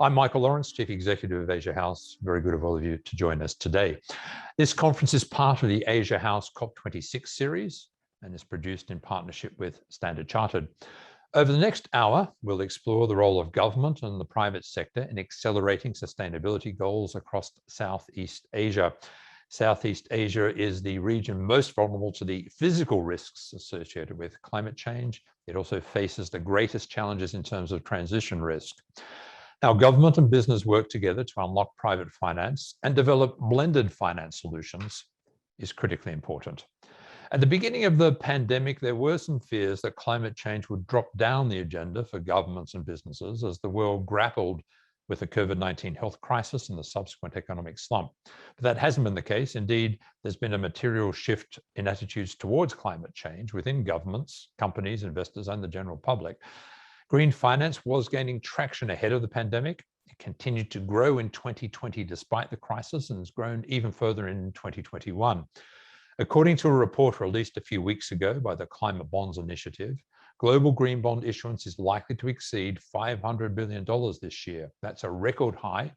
I'm Michael Lawrence, Chief Executive of Asia House. Very good of all of you to join us today. This conference is part of the Asia House COP26 series and is produced in partnership with Standard Chartered. Over the next hour, we'll explore the role of government and the private sector in accelerating sustainability goals across Southeast Asia. Southeast Asia is the region most vulnerable to the physical risks associated with climate change. It also faces the greatest challenges in terms of transition risk. How government and business work together to unlock private finance and develop blended finance solutions is critically important. At the beginning of the pandemic, there were some fears that climate change would drop down the agenda for governments and businesses as the world grappled with the COVID-19 health crisis and the subsequent economic slump. But that hasn't been the case. Indeed, there's been a material shift in attitudes towards climate change within governments, companies, investors, and the general public. Green finance was gaining traction ahead of the pandemic. It continued to grow in 2020 despite the crisis and has grown even further in 2021. According to a report released a few weeks ago by the Climate Bonds Initiative, global green bond issuance is likely to exceed $500 billion this year. That's a record high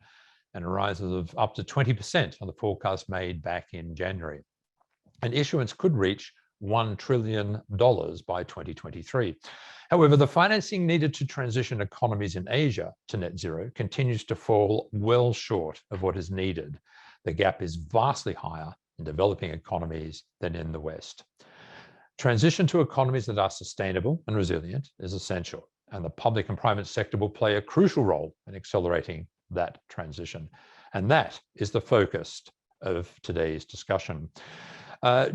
and a rise of up to 20% on the forecast made back in January. And issuance could reach $1 trillion by 2023. However, the financing needed to transition economies in Asia to net zero continues to fall well short of what is needed. The gap is vastly higher in developing economies than in the West. Transition to economies that are sustainable and resilient is essential, and the public and private sector will play a crucial role in accelerating that transition. And that is the focus of today's discussion.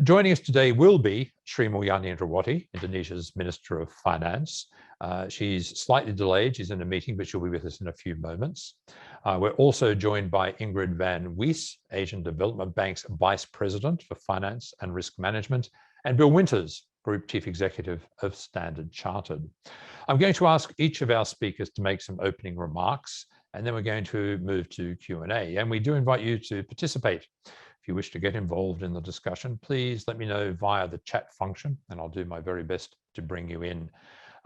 Joining us today will be Sri Mulyani, Indonesia's Minister of Finance. She's slightly delayed. She's in a meeting, but she'll be with us in a few moments. We're also joined by Ingrid van Wees, Asian Development Bank's Vice President for Finance and Risk Management, and Bill Winters, Group Chief Executive of Standard Chartered. I'm going to ask each of our speakers to make some opening remarks, and then we're going to move to Q&A. And we do invite you to participate. If you wish to get involved in the discussion, please let me know via the chat function, and I'll do my very best to bring you in.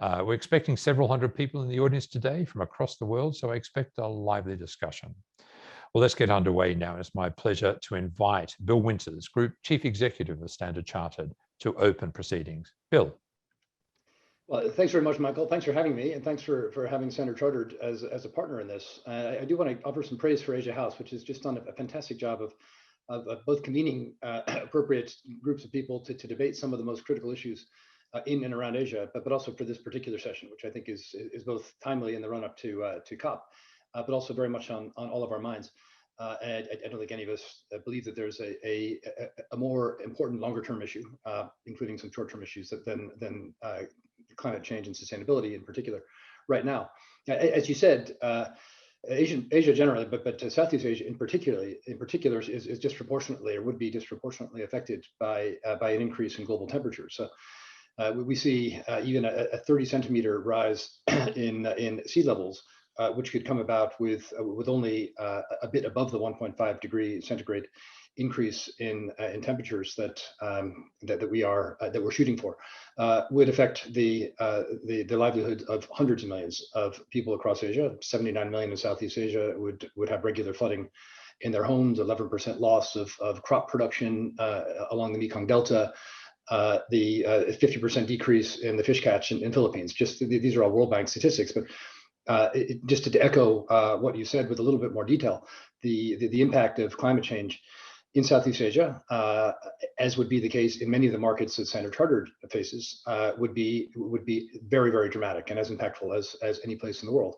We're expecting several hundred people in the audience today from across the world, so I expect a lively discussion. Well, let's get underway now. It's my pleasure to invite Bill Winters, Group Chief Executive of Standard Chartered, to open proceedings. Bill. Well, thanks very much, Michael. Thanks for having me, and thanks for having Standard Chartered as a partner in this. I do want to offer some praise for Asia House, which has just done a fantastic job of both convening appropriate groups of people to debate some of the most critical issues in and around Asia, but also for this particular session, which I think is both timely in the run-up to COP, but also very much on all of our minds. And I don't think any of us believe that there's a more important longer-term issue, including some short-term issues than climate change and sustainability in particular right now. As you said, Asia generally, but Southeast Asia in particular is disproportionately, or would be disproportionately affected by an increase in global temperature. So we see even a 30 centimeter rise in sea levels, which could come about with only a bit above the 1.5 degree centigrade increase in temperatures that we're shooting for, would affect the livelihood of hundreds of millions of people across Asia. 79 million in Southeast Asia would have regular flooding in their homes, 11% loss of crop production along the Mekong Delta, the 50% decrease in the fish catch in Philippines. These are all World Bank statistics, but just to echo what you said with a little bit more detail, the impact of climate change in Southeast Asia, as would be the case in many of the markets that Standard Chartered faces, would be very, very dramatic and as impactful as any place in the world.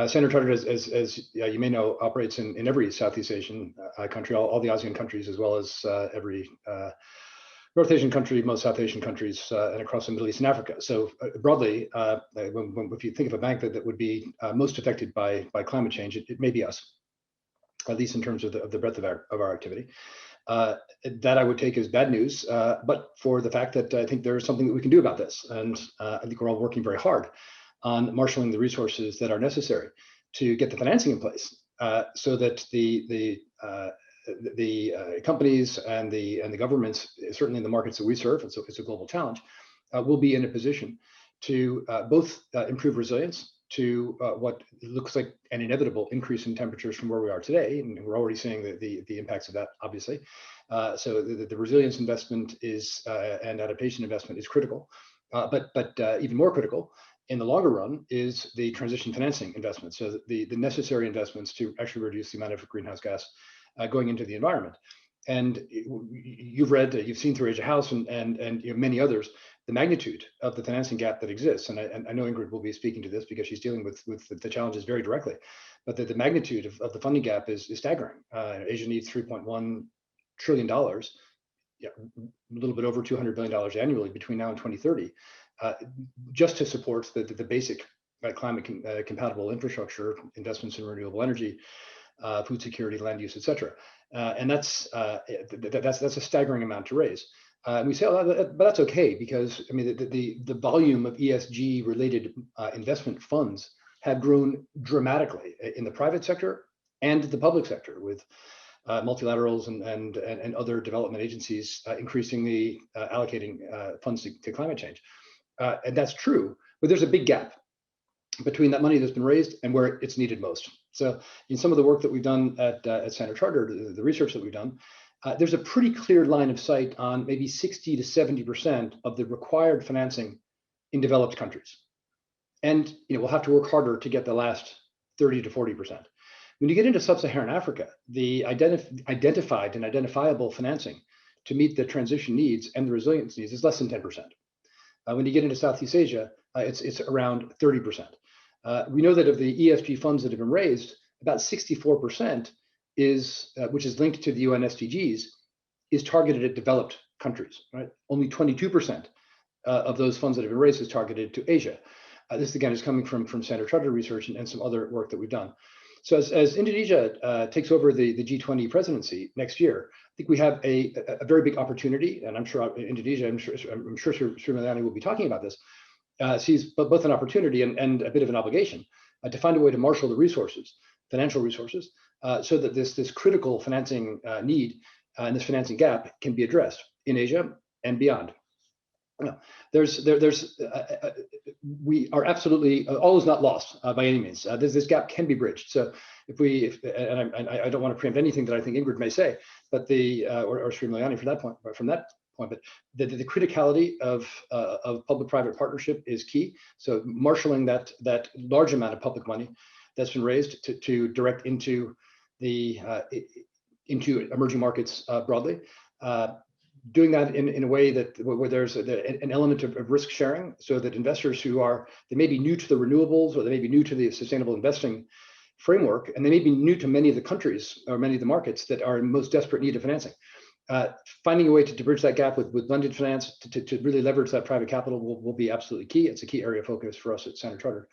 Standard Chartered, as you may know, operates in every Southeast Asian country, all the ASEAN countries, as well as every North Asian country, most South Asian countries, and across the Middle East and Africa. So broadly, if you think of a bank that would be most affected by climate change, it may be us, at least in terms of the breadth of our activity. That I would take as bad news, but for the fact that I think there's something that we can do about this. And I think we're all working very hard on marshaling the resources that are necessary to get the financing in place, so that the companies and the governments, certainly in the markets that we serve, it's a global challenge, will be in a position to both improve resilience to what looks like an inevitable increase in temperatures from where we are today, and we're already seeing the impacts of that, obviously. So the resilience investment is and adaptation investment is critical, but even more critical in the longer run is the transition financing investment. So the necessary investments to actually reduce the amount of greenhouse gas going into the environment. And you've seen through Asia House and many others, the magnitude of the financing gap that exists. And I know Ingrid will be speaking to this because she's dealing with the challenges very directly. But the magnitude of the funding gap is staggering. Asia needs $3.1 trillion, a little bit over $200 billion annually between now and 2030, just to support the basic climate compatible infrastructure, investments in renewable energy, food security, land use, et cetera. And that's a staggering amount to raise. And we say, oh, but that's okay, because I mean the volume of ESG related investment funds have grown dramatically in the private sector and the public sector, with multilaterals and other development agencies increasingly allocating funds to climate change. And that's true, but there's a big gap between that money that's been raised and where it's needed most. So in some of the work that we've done at Standard Chartered, the research that we've done, there's a pretty clear line of sight on maybe 60 to 70% of the required financing in developed countries. And we'll have to work harder to get the last 30 to 40%. When you get into sub-Saharan Africa, the identified and identifiable financing to meet the transition needs and the resilience needs is less than 10%. When you get into Southeast Asia, it's around 30%. We know that of the ESG funds that have been raised, about 64% which is linked to the UN SDGs, is targeted at developed countries, right? Only 22% of those funds that have been raised is targeted to Asia. This again is coming from Standard Chartered research and some other work that we've done. So as Indonesia takes over the G20 presidency next year, I think we have a very big opportunity, and I'm sure Indonesia, I'm sure Sri Mulyani will be talking about this, sees both an opportunity and a bit of an obligation to find a way to marshal the resources, financial resources, so that this critical financing need and this financing gap can be addressed in Asia and beyond. We are absolutely, all is not lost by any means. This gap can be bridged. So I don't want to preempt anything that I think Ingrid may say, but or Sri Mulyani from that point, but the criticality of public-private partnership is key. So marshaling that large amount of public money that's been raised to direct into emerging markets broadly. Doing that in a way where there's an element of risk sharing, so that investors they may be new to the renewables, or they may be new to the sustainable investing framework, and they may be new to many of the countries or many of the markets that are in most desperate need of financing. Finding a way to bridge that gap with blended finance to really leverage that private capital will be absolutely key. It's a key area of focus for us at Standard Chartered.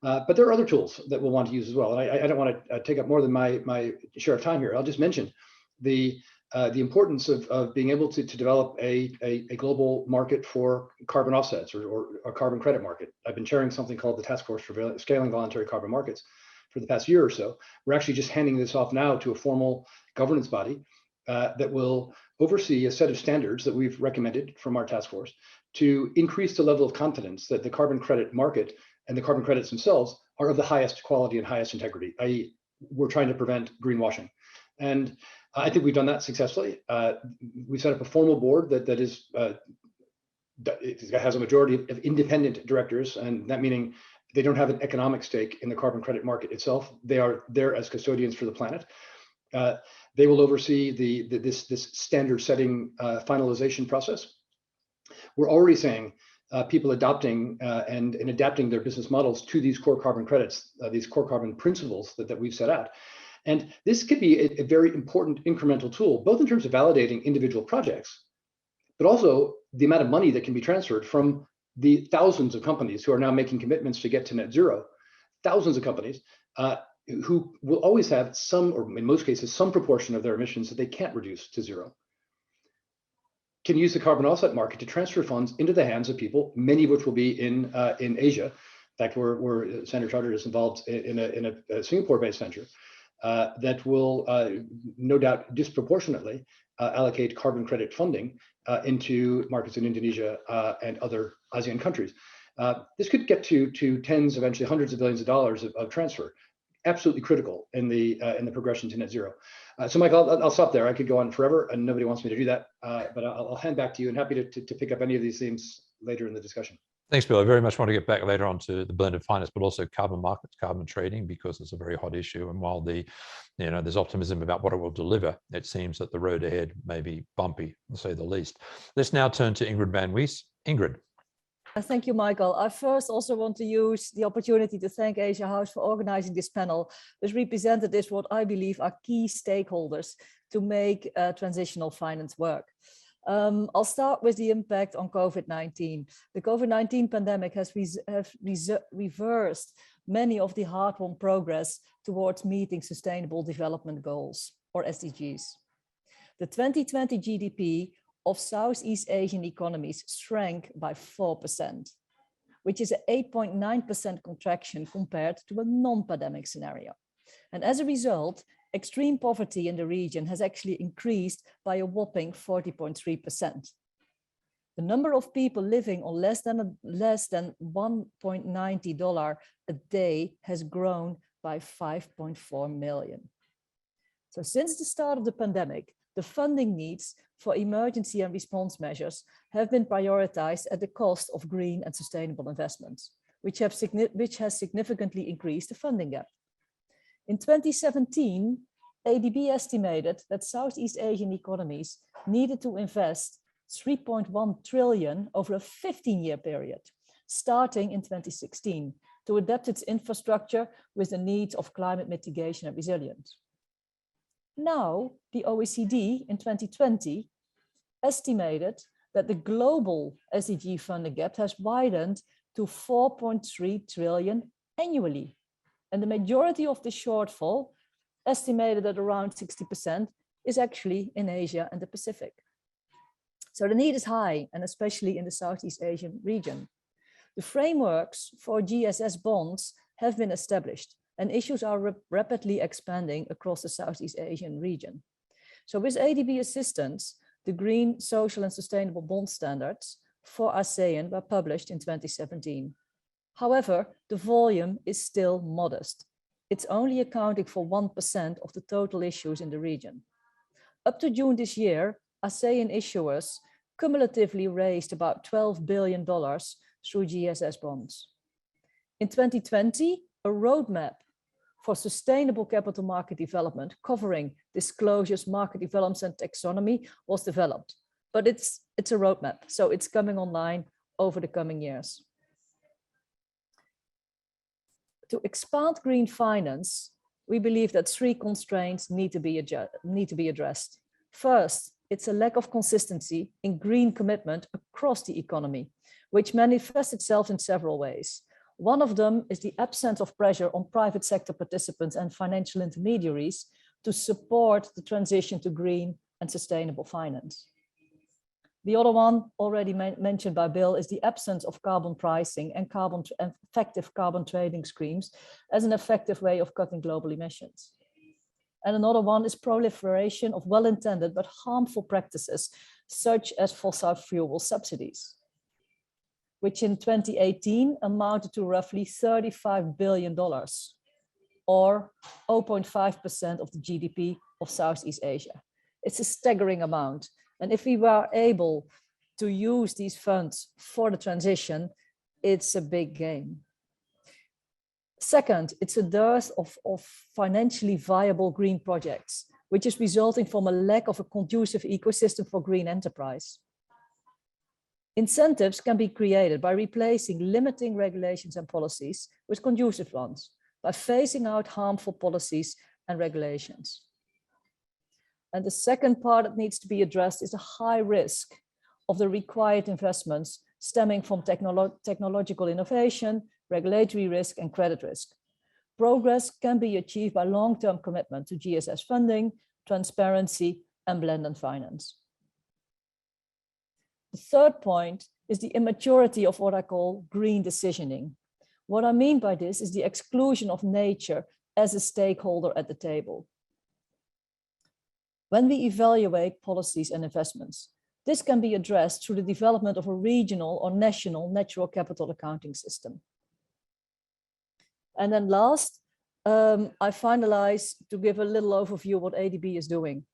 But there are other tools that we'll want to use as well. And I don't want to take up more than my share of time here. I'll just mention the importance of being able to develop a global market for carbon offsets or a carbon credit market. I've been chairing something called the Task Force for Scaling Voluntary Carbon Markets for the past year or so. We're actually just handing this off now to a formal governance body that will oversee a set of standards that we've recommended from our task force to increase the level of confidence that the carbon credit market and the carbon credits themselves are of the highest quality and highest integrity, i.e. we're trying to prevent greenwashing. And I think we've done that successfully. We set up a formal board that has a majority of independent directors, and that meaning they don't have an economic stake in the carbon credit market itself. They are there as custodians for the planet. They will oversee this standard setting finalization process. We're already seeing people adopting and adapting their business models to these core carbon credits, these core carbon principles that we've set out. And this could be a very important incremental tool, both in terms of validating individual projects, but also the amount of money that can be transferred from the thousands of companies who are now making commitments to get to net zero, thousands of companies who will always have some, or in most cases, some proportion of their emissions that they can't reduce to zero, can use the carbon offset market to transfer funds into the hands of people, many of which will be in Asia. In fact, we're Standard Chartered is involved in a Singapore-based venture that will no doubt disproportionately allocate carbon credit funding into markets in Indonesia and other ASEAN countries. This could get to tens, eventually hundreds of billions of dollars of transfer. Absolutely critical in the progression to net zero. So Michael, I'll stop there. I could go on forever and nobody wants me to do that, but I'll hand back to you and happy to pick up any of these themes later in the discussion. Thanks, Bill. I very much want to get back later on to the blended finance, but also carbon markets, carbon trading, because it's a very hot issue. And while there's optimism about what it will deliver, it seems that the road ahead may be bumpy, to say the least. Let's now turn to Ingrid van Wees. Ingrid. Thank you, Michael. I first also want to use the opportunity to thank Asia House for organizing this panel, which represented what I believe are key stakeholders to make transitional finance work. I'll start with the impact on COVID-19. The COVID-19 pandemic has reversed many of the hard-won progress towards meeting Sustainable Development Goals, or SDGs. The 2020 GDP of Southeast Asian economies shrank by 4%, which is an 8.9% contraction compared to a non-pandemic scenario. And as a result, extreme poverty in the region has actually increased by a whopping 40.3%. The number of people living on less than $1.90 a day has grown by 5.4 million. So since the start of the pandemic, the funding needs for emergency and response measures have been prioritized at the cost of green and sustainable investments, which has significantly increased the funding gap. In 2017, ADB estimated that Southeast Asian economies needed to invest 3.1 trillion over a 15-year period, starting in 2016, to adapt its infrastructure with the needs of climate mitigation and resilience. Now, the OECD in 2020 estimated that the global SDG funding gap has widened to 4.3 trillion annually. And the majority of the shortfall, estimated at around 60%, is actually in Asia and the Pacific. So the need is high, and especially in the Southeast Asian region. The frameworks for GSS bonds have been established, and issues are rapidly expanding across the Southeast Asian region. So with ADB assistance, the Green, Social and Sustainable Bond Standards for ASEAN were published in 2017. However, the volume is still modest. It's only accounting for 1% of the total issues in the region. Up to June this year, ASEAN issuers cumulatively raised about $12 billion through GSS bonds. In 2020, a roadmap for sustainable capital market development covering disclosures, market developments and taxonomy was developed, but it's a roadmap, so it's coming online over the coming years. To expand green finance, we believe that three constraints need to be addressed. First, it's a lack of consistency in green commitment across the economy, which manifests itself in several ways. One of them is the absence of pressure on private sector participants and financial intermediaries to support the transition to green and sustainable finance. The other one, already mentioned by Bill, is the absence of carbon pricing and effective carbon trading schemes as an effective way of cutting global emissions. And another one is proliferation of well-intended but harmful practices, such as fossil fuel subsidies, which in 2018 amounted to roughly $35 billion, or 0.5% of the GDP of Southeast Asia. It's a staggering amount. And if we were able to use these funds for the transition, it's a big gain. Second, it's a dearth of financially viable green projects, which is resulting from a lack of a conducive ecosystem for green enterprise. Incentives can be created by replacing limiting regulations and policies with conducive ones, by phasing out harmful policies and regulations. And the second part that needs to be addressed is the high risk of the required investments stemming from technological innovation, regulatory risk, and credit risk. Progress can be achieved by long-term commitment to GSS funding, transparency, and blended finance. The third point is the immaturity of what I call green decisioning. What I mean by this is the exclusion of nature as a stakeholder at the table. When we evaluate policies and investments, This can be addressed through the development of a regional or national natural capital accounting system. And then last, I finalize to give a little overview of what ADB is doing.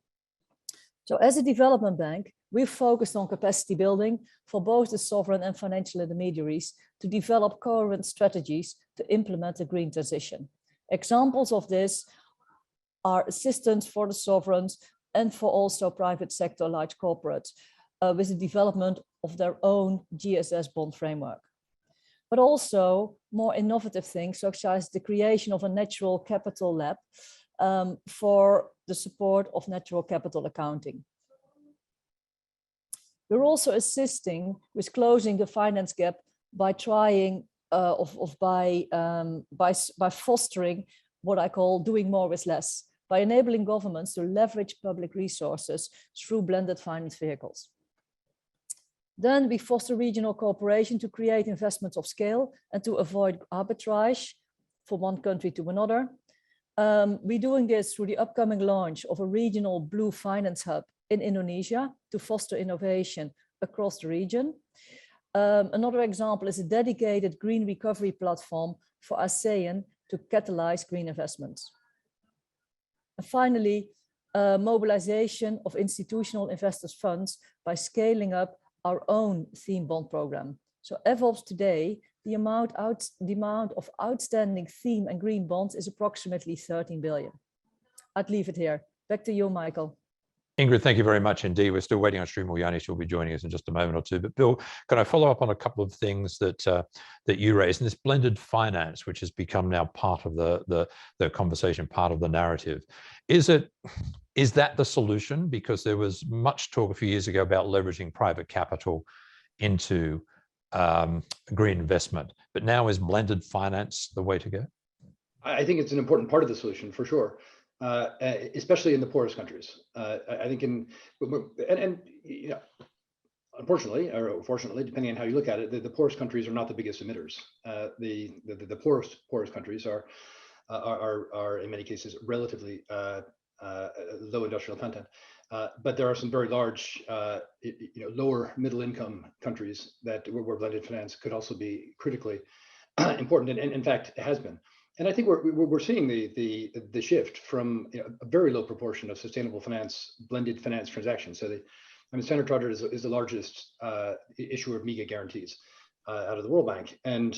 So as a development bank, we've focused on capacity building for both the sovereign and financial intermediaries to develop coherent strategies to implement the green transition. Examples of this are assistance for the sovereigns and for also private sector large corporates with the development of their own GSS bond framework. But also more innovative things, such as the creation of a natural capital lab for the support of natural capital accounting. We're also assisting with closing the finance gap by trying by fostering what I call doing more with less, by enabling governments to leverage public resources through blended finance vehicles. Then we foster regional cooperation to create investments of scale and to avoid arbitrage from one country to another. We're doing this through the upcoming launch of a regional blue finance hub in Indonesia to foster innovation across the region. Another example is a dedicated green recovery platform for ASEAN to catalyze green investments. And finally, mobilization of institutional investors' funds by scaling up our own theme bond program. So FOBs today, the amount of outstanding theme and green bonds is approximately 13 billion. I'd leave it here. Back to you, Michael. Ingrid, thank you very much indeed. We're still waiting on Sri Mulyani. She'll be joining us in just a moment or two. But Bill, can I follow up on a couple of things that that you raised? And this blended finance, which has become now part of the conversation, part of the narrative. Is that the solution? Because there was much talk a few years ago about leveraging private capital into green investment. But now is blended finance the way to go? I think it's an important part of the solution for sure. Especially in the poorest countries. I think you know, unfortunately or fortunately, depending on how you look at it, the poorest countries are not the biggest emitters. The poorest countries are in many cases relatively low industrial content, but there are some very large, lower middle income countries where blended finance could also be critically important, and in fact it has been. And I think we're seeing the shift from a very low proportion of sustainable finance, blended finance transactions. So Standard Chartered is the largest issuer of MIGA guarantees out of the World Bank. And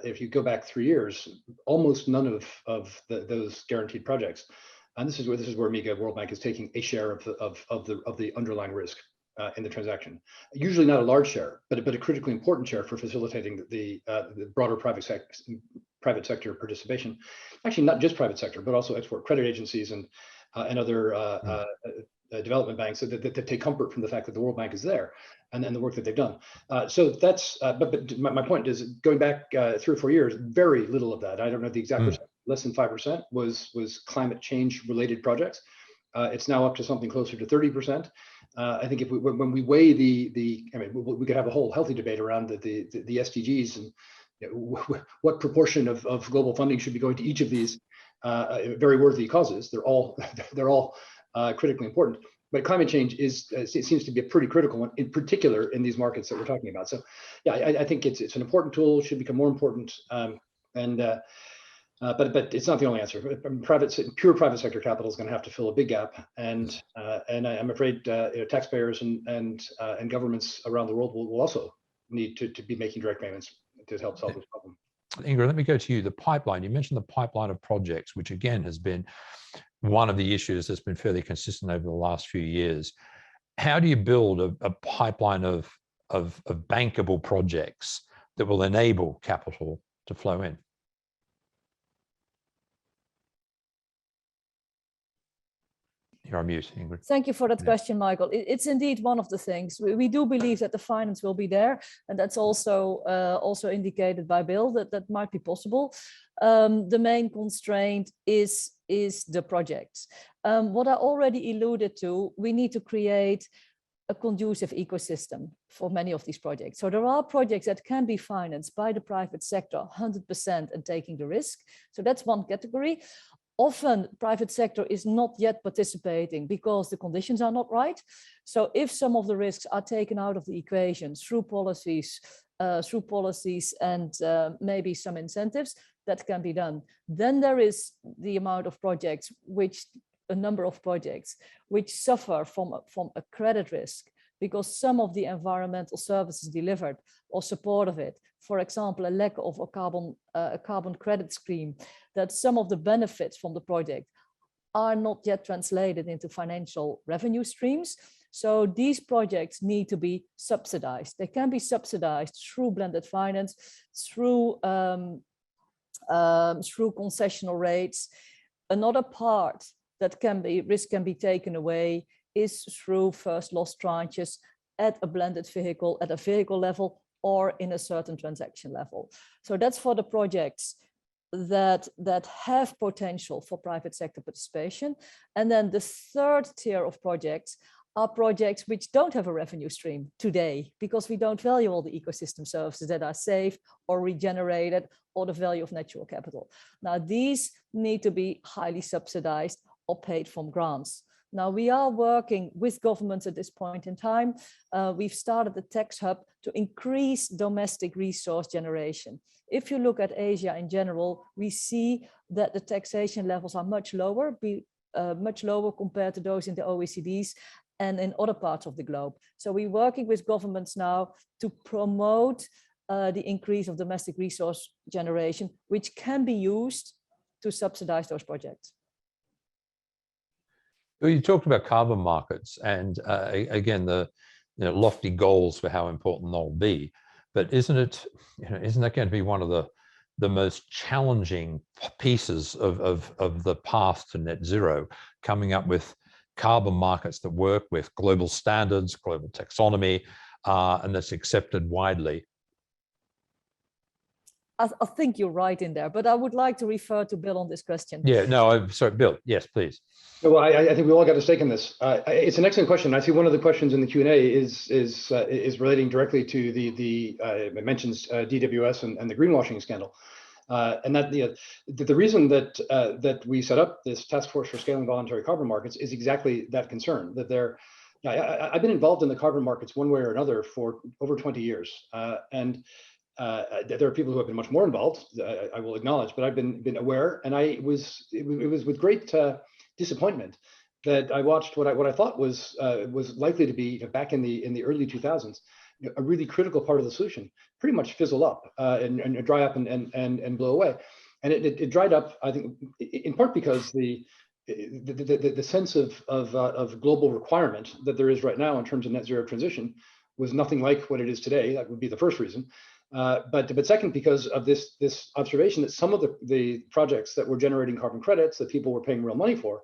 if you go back 3 years, almost none of those guaranteed projects. And this is where MIGA World Bank is taking a share of the underlying risk in the transaction. Usually not a large share, but a critically important share for facilitating the broader private sector participation. Actually, not just private sector, but also export credit agencies and other development banks that take comfort from the fact that the World Bank is there and the work that they've done. So that's, but my point is, going back 3 or 4 years, very little of that. I don't know the exact percent, less than 5% was climate change related projects. It's now up to something closer to 30%. I think when we weigh I mean, we could have a whole healthy debate around the SDGs and what proportion of global funding should be going to each of these very worthy causes. They're all critically important, but climate change seems to be a pretty critical one, in particular in these markets that we're talking about. So yeah, I think it's an important tool, should become more important, but it's not the only answer. Pure private sector capital is going to have to fill a big gap, and I'm afraid taxpayers and governments around the world will also need to be making direct payments to help solve this problem. Ingrid, let me go to you. The pipeline, you mentioned the pipeline of projects, which again has been one of the issues that's been fairly consistent over the last few years. How do you build a pipeline of bankable projects that will enable capital to flow in? You're on mute, Ingrid. Thank you for that question, Michael. It's indeed one of the things. We do believe that the finance will be there, and that's also indicated by Bill that might be possible. The main constraint is the projects. What I already alluded to, we need to create a conducive ecosystem for many of these projects. So there are projects that can be financed by the private sector 100% and taking the risk. So that's one category. often private sector is not yet participating because the conditions are not right. So if some of the risks are taken out of the equation through policies and maybe some incentives, that can be done. Then there is the amount of projects, a number of projects which suffer from a credit risk, because some of the environmental services delivered or support of it, for example, a lack of a carbon credit scheme, that some of the benefits from the project are not yet translated into financial revenue streams. So these projects need to be subsidized. They can be subsidized through blended finance, through concessional rates. Another part that risk can be taken away is through first loss tranches at a blended vehicle, at a vehicle level, or in a certain transaction level. So that's for the projects that have potential for private sector participation. And then the third tier of projects are projects which don't have a revenue stream today, because we don't value all the ecosystem services that are safe or regenerated, or the value of natural capital. Now, these need to be highly subsidized or paid from grants. Now, we are working with governments at this point in time. We've started the tax hub to increase domestic resource generation. If you look at Asia in general, we see that the taxation levels are much lower compared to those in the OECDs and in other parts of the globe. So we're working with governments now to promote the increase of domestic resource generation, which can be used to subsidize those projects. Well, you talked about carbon markets, and again, the lofty goals for how important they'll be. But isn't that going to be one of the most challenging pieces of the path to net zero, coming up with carbon markets that work with global standards, global taxonomy, and that's accepted widely? I think you're right in there, but I would like to refer to Bill on this question. Yeah, no, I'm sorry, Bill. Yes, please. Well, I think we all got a stake in this. It's an excellent question. I see one of the questions in the Q&A is relating directly to it mentions DWS and the greenwashing scandal, and that the reason that we set up this task force for scaling voluntary carbon markets is exactly that concern. That I've been involved in the carbon markets one way or another for over 20 years, and there are people who have been much more involved, I will acknowledge, but I've been aware, and it was with great disappointment that I watched what I thought was likely to be, back in the early 2000s, a really critical part of the solution pretty much fizzle up and dry up and blow away. And it dried up, I think, in part because the sense of global requirement that there is right now in terms of net zero transition was nothing like what it is today. That would be the first reason. But second, because of this observation that some of the projects that were generating carbon credits that people were paying real money for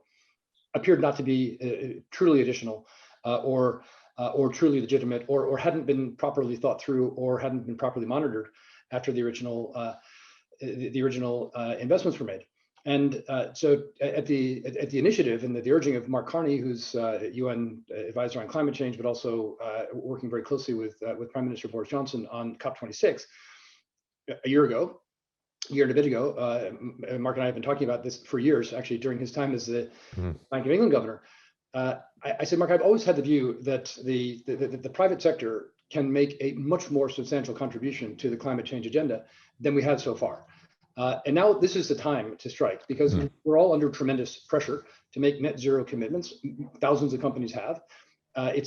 appeared not to be truly additional or truly legitimate, or hadn't been properly thought through, or hadn't been properly monitored after the original investments were made. And so at the initiative and the urging of Mark Carney, who's UN advisor on climate change, but also working very closely with Prime Minister Boris Johnson on COP26, a year and a bit ago, Mark and I have been talking about this for years, actually, during his time as the Bank of England governor. I said, Mark, I've always had the view that the private sector can make a much more substantial contribution to the climate change agenda than we have so far. And now this is the time to strike, because we're all under tremendous pressure to make net zero commitments. Thousands of companies have. The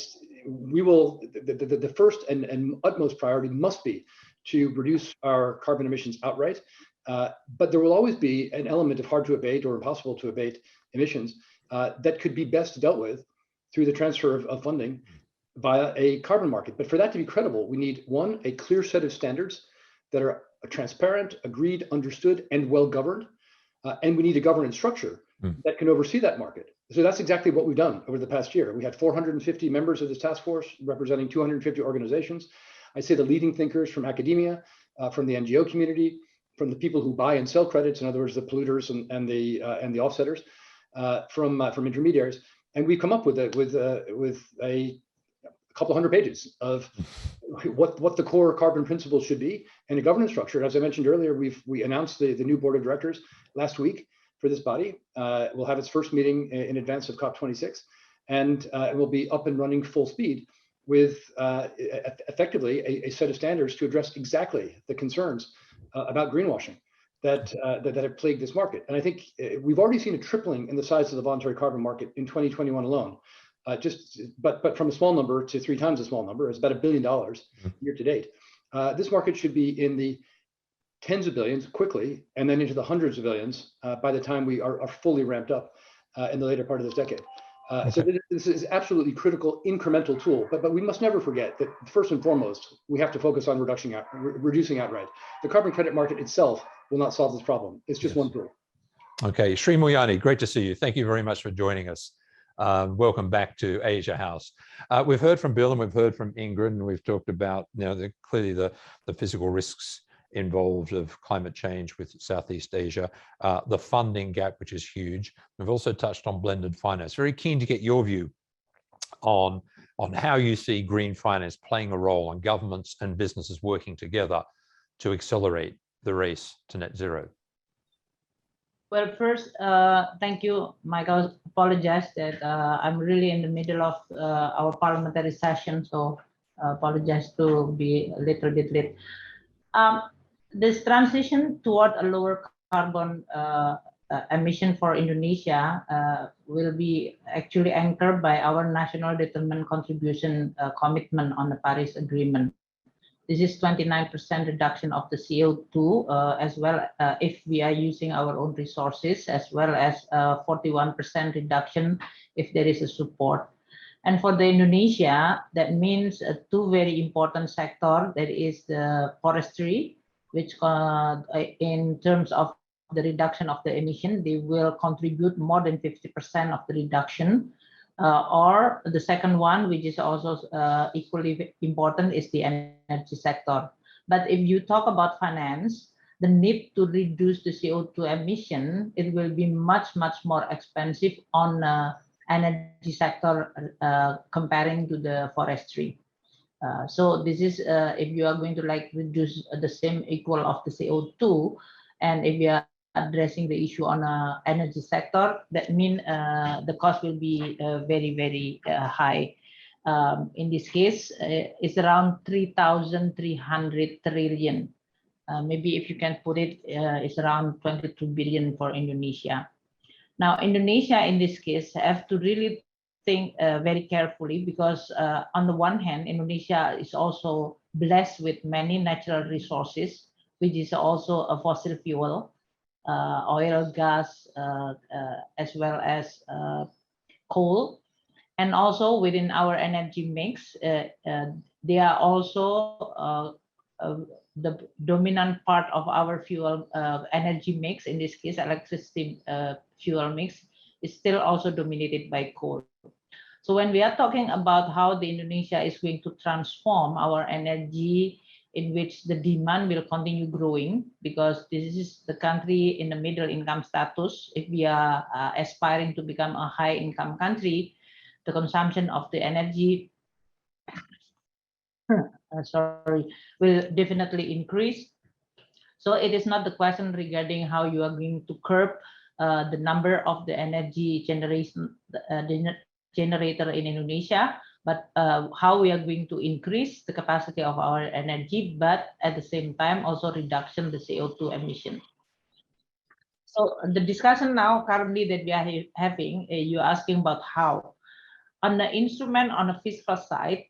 first and utmost priority must be to reduce our carbon emissions outright. But there will always be an element of hard to abate or impossible to abate emissions that could be best dealt with through the transfer of funding via a carbon market. But for that to be credible, we need, one, a clear set of standards that are transparent, agreed, understood, and well governed. And we need a governance structure that can oversee that market. So that's exactly what we've done over the past year. We had 450 members of this task force representing 250 organizations. I say the leading thinkers from academia, from the NGO community, from the people who buy and sell credits, in other words, the polluters and the offsetters, from intermediaries. And we've come up with a couple hundred pages of what the core carbon principles should be, and a governance structure. As I mentioned earlier, we announced the new board of directors last week. for this body. It will have its first meeting in advance of COP26, and it will be up and running full speed with effectively a set of standards to address exactly the concerns about greenwashing that have plagued this market. And I think we've already seen a tripling in the size of the voluntary carbon market in 2021 alone. But from a small number to 3 times a small number, it's about $1 billion year to date. This market should be in the tens of billions quickly, and then into the hundreds of billions by the time we are fully ramped up in the later part of this decade. So this is absolutely critical incremental tool, but we must never forget that first and foremost, we have to focus on reducing outright. The carbon credit market itself will not solve this problem. It's just one tool. Okay, Sri Mulyani, great to see you. Thank you very much for joining us. Welcome back to Asia House. We've heard from Bill and we've heard from Ingrid, and we've talked about clearly the physical risks involved of climate change with Southeast Asia, the funding gap, which is huge. We've also touched on blended finance. Very keen to get your view on how you see green finance playing a role on governments and businesses working together to accelerate the race to net zero. Well, first, thank you, Michael. Apologize that I'm really in the middle of our parliamentary session, so apologize to be a little bit late. This transition toward a lower carbon emission for Indonesia will be actually anchored by our national determined contribution commitment on the Paris Agreement. This is 29% reduction of the CO2 as well if we are using our own resources, as well as 41% reduction if there is a support. And for the Indonesia, that means 2 very important sectors. That is the forestry, which in terms of the reduction of the emission, they will contribute more than 50% of the reduction. Or the second one, which is also equally important, is the energy sector. But if you talk about finance, the need to reduce the CO2 emission, it will be much, much more expensive on energy sector comparing to the forestry. So this is if you are going to reduce the same equal of the CO2, and if you are addressing the issue on energy sector, that means the cost will be very, very high. In this case, it's around 3,300 trillion. Maybe if you can put it, it's around 22 billion for Indonesia. Now, Indonesia in this case have to really think very carefully, because on the one hand, Indonesia is also blessed with many natural resources, which is also a fossil fuel. Oil, gas, as well as coal, and also within our energy mix, they are also the dominant part of our fuel energy mix. In this case, electricity fuel mix is still also dominated by coal. So when we are talking about how the Indonesia is going to transform our energy, in which the demand will continue growing, because this is the country in the middle income status. If we are aspiring to become a high income country, the consumption of the energy will definitely increase. So it is not the question regarding how you are going to curb the number of the energy generator in Indonesia, but how we are going to increase the capacity of our energy, but at the same time also reduction the CO2 emission. So the discussion now currently that we are having, you're asking about how. On the instrument on the fiscal side,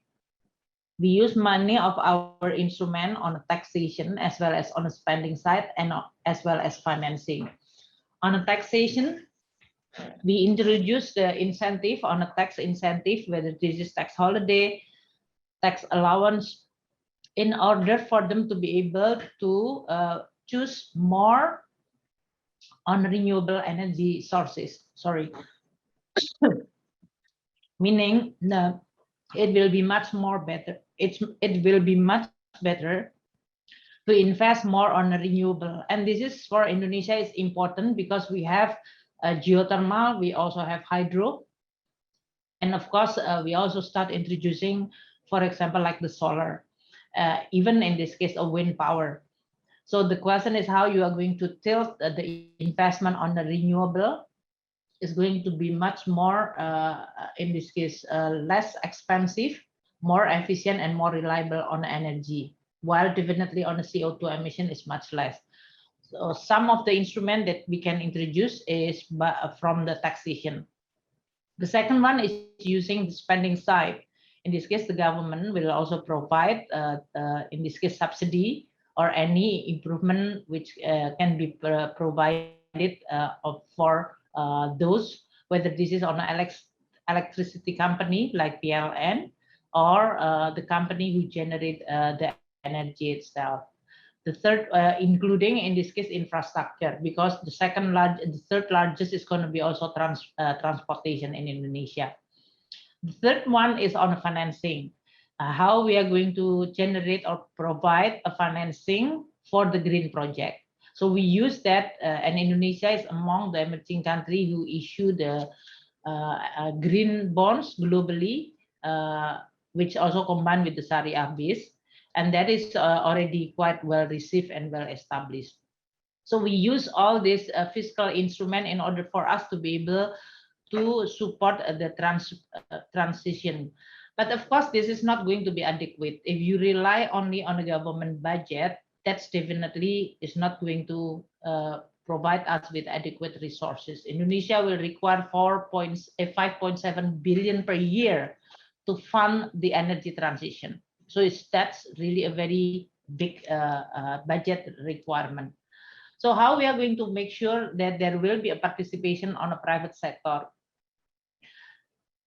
we use money of our instrument on the taxation as well as on the spending side, and as well as financing. On the taxation, we introduce the incentive on a tax incentive, whether this is tax holiday, tax allowance, in order for them to be able to choose more on renewable energy sources. Meaning it will be much more better. It will be much better to invest more on renewable. And this is for Indonesia is important because we have geothermal, we also have hydro, and of course we also start introducing, for example, like the solar, even in this case of wind power. So the question is how you are going to tilt the investment on the renewable is going to be much more, in this case, less expensive, more efficient and more reliable on energy, while definitely on the CO2 emission is much less. So some of the instrument that we can introduce is from the taxation. The second one is using the spending side. In this case, the government will also provide, in this case, subsidy or any improvement which can be provided for those, whether this is on an electricity company like PLN or the company who generate the energy itself. The third, including in this case infrastructure, because the third largest is going to be also transportation in Indonesia. The third one is on financing, how we are going to generate or provide a financing for the green project. So we use that, and Indonesia is among the emerging countries who issue the green bonds globally, which also combined with the Syariah base. And that is already quite well received and well established. So we use all this fiscal instrument in order for us to be able to support the transition. But of course, this is not going to be adequate. If you rely only on the government budget, that's definitely is not going to provide us with adequate resources. Indonesia will require 5.7 billion per year to fund the energy transition. So that's really a very big budget requirement. So how we are going to make sure that there will be a participation on a private sector?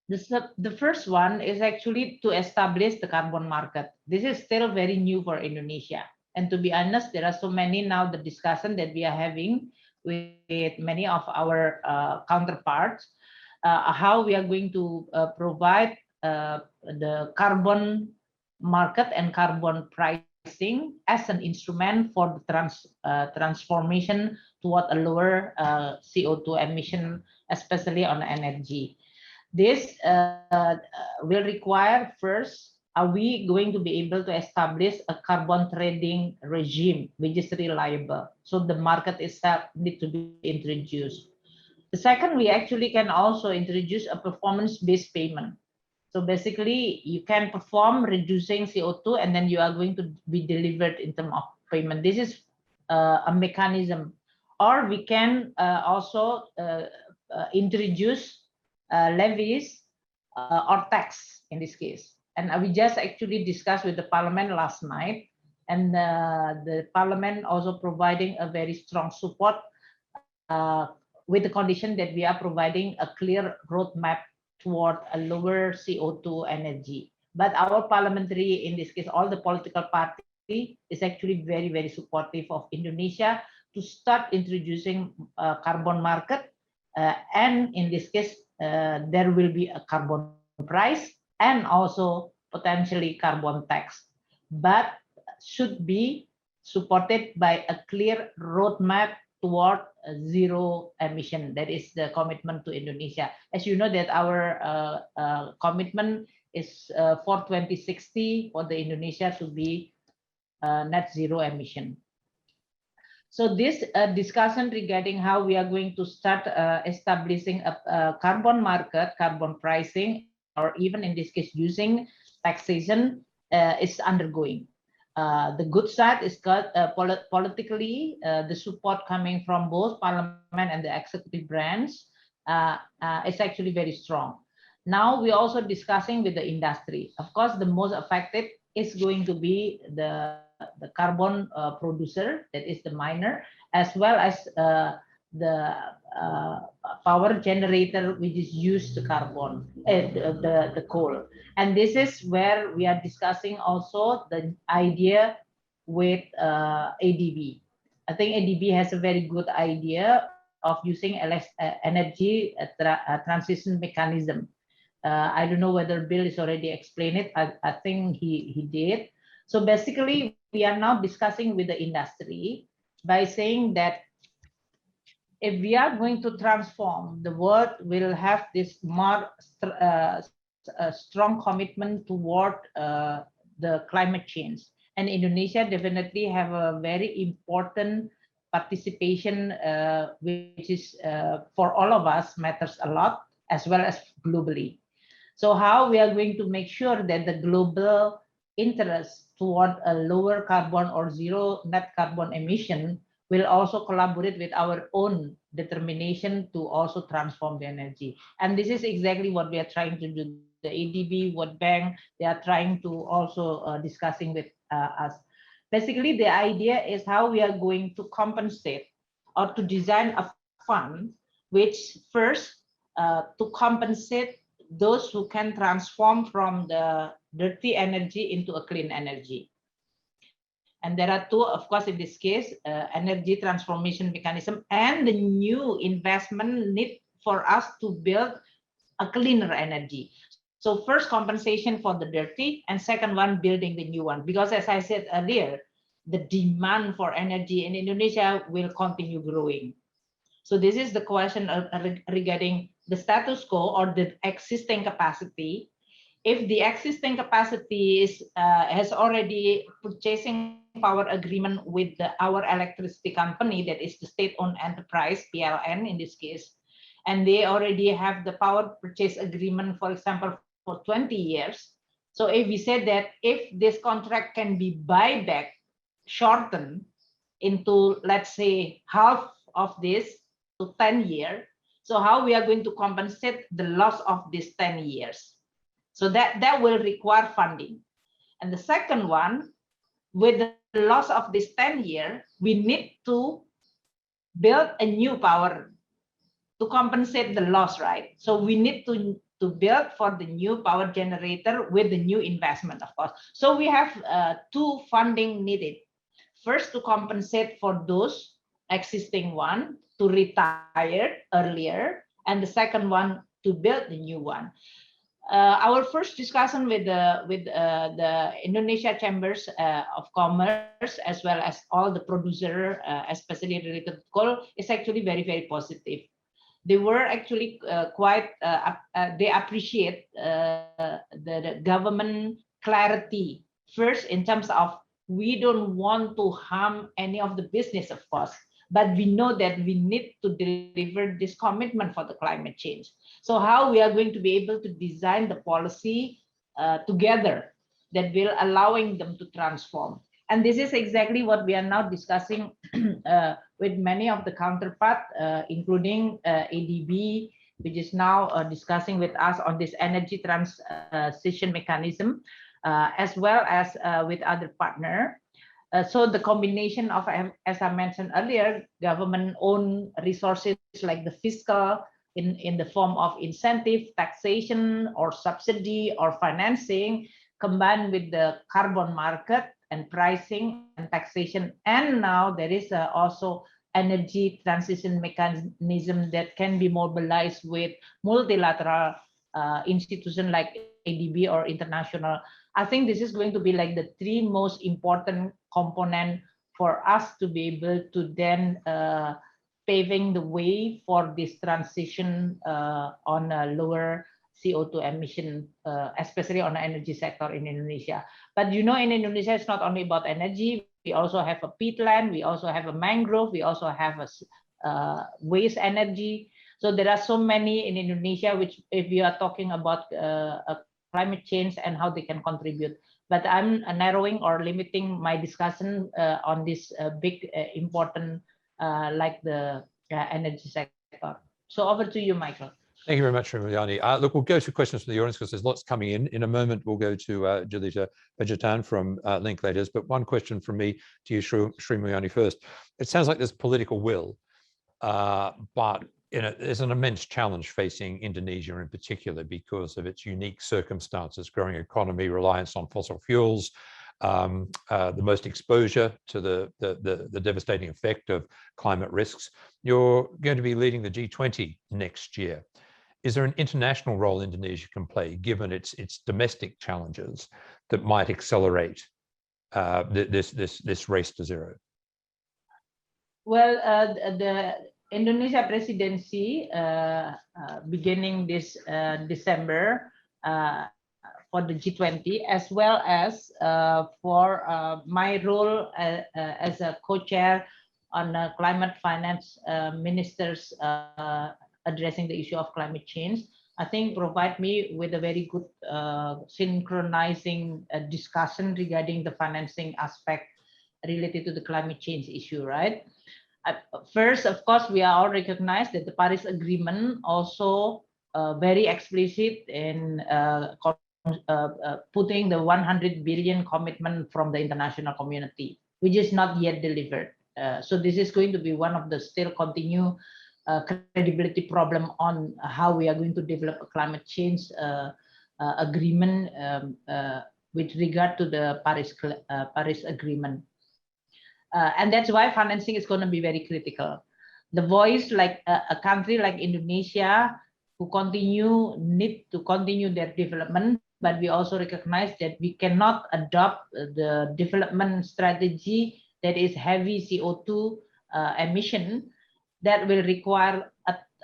The first one is actually to establish the carbon market. This is still very new for Indonesia. And to be honest, there are so many now the discussion that we are having with many of our counterparts, how we are going to provide the carbon market and carbon pricing as an instrument for the transformation toward a lower CO2 emission, especially on energy. This will require first, are we going to be able to establish a carbon trading regime which is reliable? So the market itself needs to be introduced. The second, we actually can also introduce a performance-based payment. So basically, you can perform reducing CO2 and then you are going to be delivered in terms of payment. This is a mechanism. Or we can also introduce levies or tax in this case. And we just actually discussed with the parliament last night, and the parliament also providing a very strong support with the condition that we are providing a clear roadmap toward a lower CO2 energy. But our parliamentary, in this case, all the political party is actually very, very supportive of Indonesia to start introducing a carbon market. And in this case, there will be a carbon price and also potentially carbon tax, but should be supported by a clear roadmap toward zero emission. That is the commitment to Indonesia. As you know that our commitment is for 2060 for the Indonesia to be net zero emission. So this discussion regarding how we are going to start establishing a carbon market, carbon pricing, or even in this case using taxation is undergoing. The good side is politically, the support coming from both parliament and the executive branch is actually very strong. Now we're also discussing with the industry. Of course, the most affected is going to be the carbon producer, that is the miner, as well as the power generator which is used to carbon, the coal. And this is where we are discussing also the idea with ADB. I think ADB has a very good idea of using energy transition mechanism. I don't know whether Bill is already explained it. I think he did. So basically, we are now discussing with the industry by saying that if we are going to transform, the world will have this more strong commitment toward the climate change. And Indonesia definitely have a very important participation, which is for all of us matters a lot, as well as globally. So how we are going to make sure that the global interest toward a lower carbon or zero net carbon emission will also collaborate with our own determination to also transform the energy. And this is exactly what we are trying to do. The ADB, World Bank, they are trying to also discussing with us. Basically, the idea is how we are going to compensate or to design a fund which first to compensate those who can transform from the dirty energy into a clean energy. And there are two, of course, in this case, energy transformation mechanism and the new investment need for us to build a cleaner energy. So first compensation for the dirty, and second one, building the new one. Because as I said earlier, the demand for energy in Indonesia will continue growing. So this is the question regarding the status quo or the existing capacity. If the existing capacity is has already purchasing power agreement with our electricity company, that is the state-owned enterprise, PLN in this case, and they already have the power purchase agreement, for example, for 20 years. So if we said that if this contract can be buyback, shortened into, let's say, half of this to 10 years, so how we are going to compensate the loss of these 10 years? So that will require funding. And the second one, with the loss of this 10 years, we need to build a new power to compensate the loss, right? So we need to build for the new power generator with the new investment, of course. So we have two funding needed. First, to compensate for those existing one to retire earlier, and the second one to build the new one. Our first discussion with the Indonesia Chambers of Commerce, as well as all the producer, especially related to coal, is actually very, very positive. They were actually quite, they appreciate the government clarity. First, in terms of, we don't want to harm any of the business, of course, but we know that we need to deliver this commitment for the climate change. So how we are going to be able to design the policy together that will allowing them to transform. And this is exactly what we are now discussing with many of the counterparts, including ADB, which is now discussing with us on this energy transition mechanism, as well as with other partners. So the combination of, as I mentioned earlier, government-owned resources like the fiscal in the form of incentive, taxation, or subsidy, or financing, combined with the carbon market and pricing and taxation. And now there is also energy transition mechanism that can be mobilized with multilateral institutions like ADB or international. I think this is going to be like the three most important component for us to be able to then paving the way for this transition on a lower CO2 emission, especially on the energy sector in Indonesia. But you know, in Indonesia, it's not only about energy. We also have a peatland, we also have a mangrove, we also have a waste energy. So there are so many in Indonesia, which if we are talking about climate change and how they can contribute. But I'm narrowing or limiting my discussion on this big, important, like the energy sector. So over to you, Michael. Thank you very much, Sri Mulyani. Look, we'll go to questions from the audience because there's lots coming in. In a moment, we'll go to Jalita Vegetan from Linklaters. But one question from me to you, Sri Mulyani, first. It sounds like there's political will, but there's an immense challenge facing Indonesia in particular because of its unique circumstances, growing economy, reliance on fossil fuels, the most exposure to the devastating effect of climate risks. You're going to be leading the G20 next year. Is there an international role Indonesia can play, given its domestic challenges, that might accelerate this race to zero? Well, the Indonesia presidency beginning this December for the G20, as well as for my role as a co-chair on climate finance ministers addressing the issue of climate change. I think provide me with a very good synchronizing discussion regarding the financing aspect related to the climate change issue, right? First, of course, we are all recognized that the Paris Agreement also very explicit in putting the 100 billion commitment from the international community, which is not yet delivered. So this is going to be one of the still continue credibility problem on how we are going to develop a climate change agreement with regard to the Paris Agreement. And that's why financing is going to be very critical. The voice, like a country like Indonesia, who need to continue their development, but we also recognize that we cannot adopt the development strategy that is heavy CO2 emission. That will require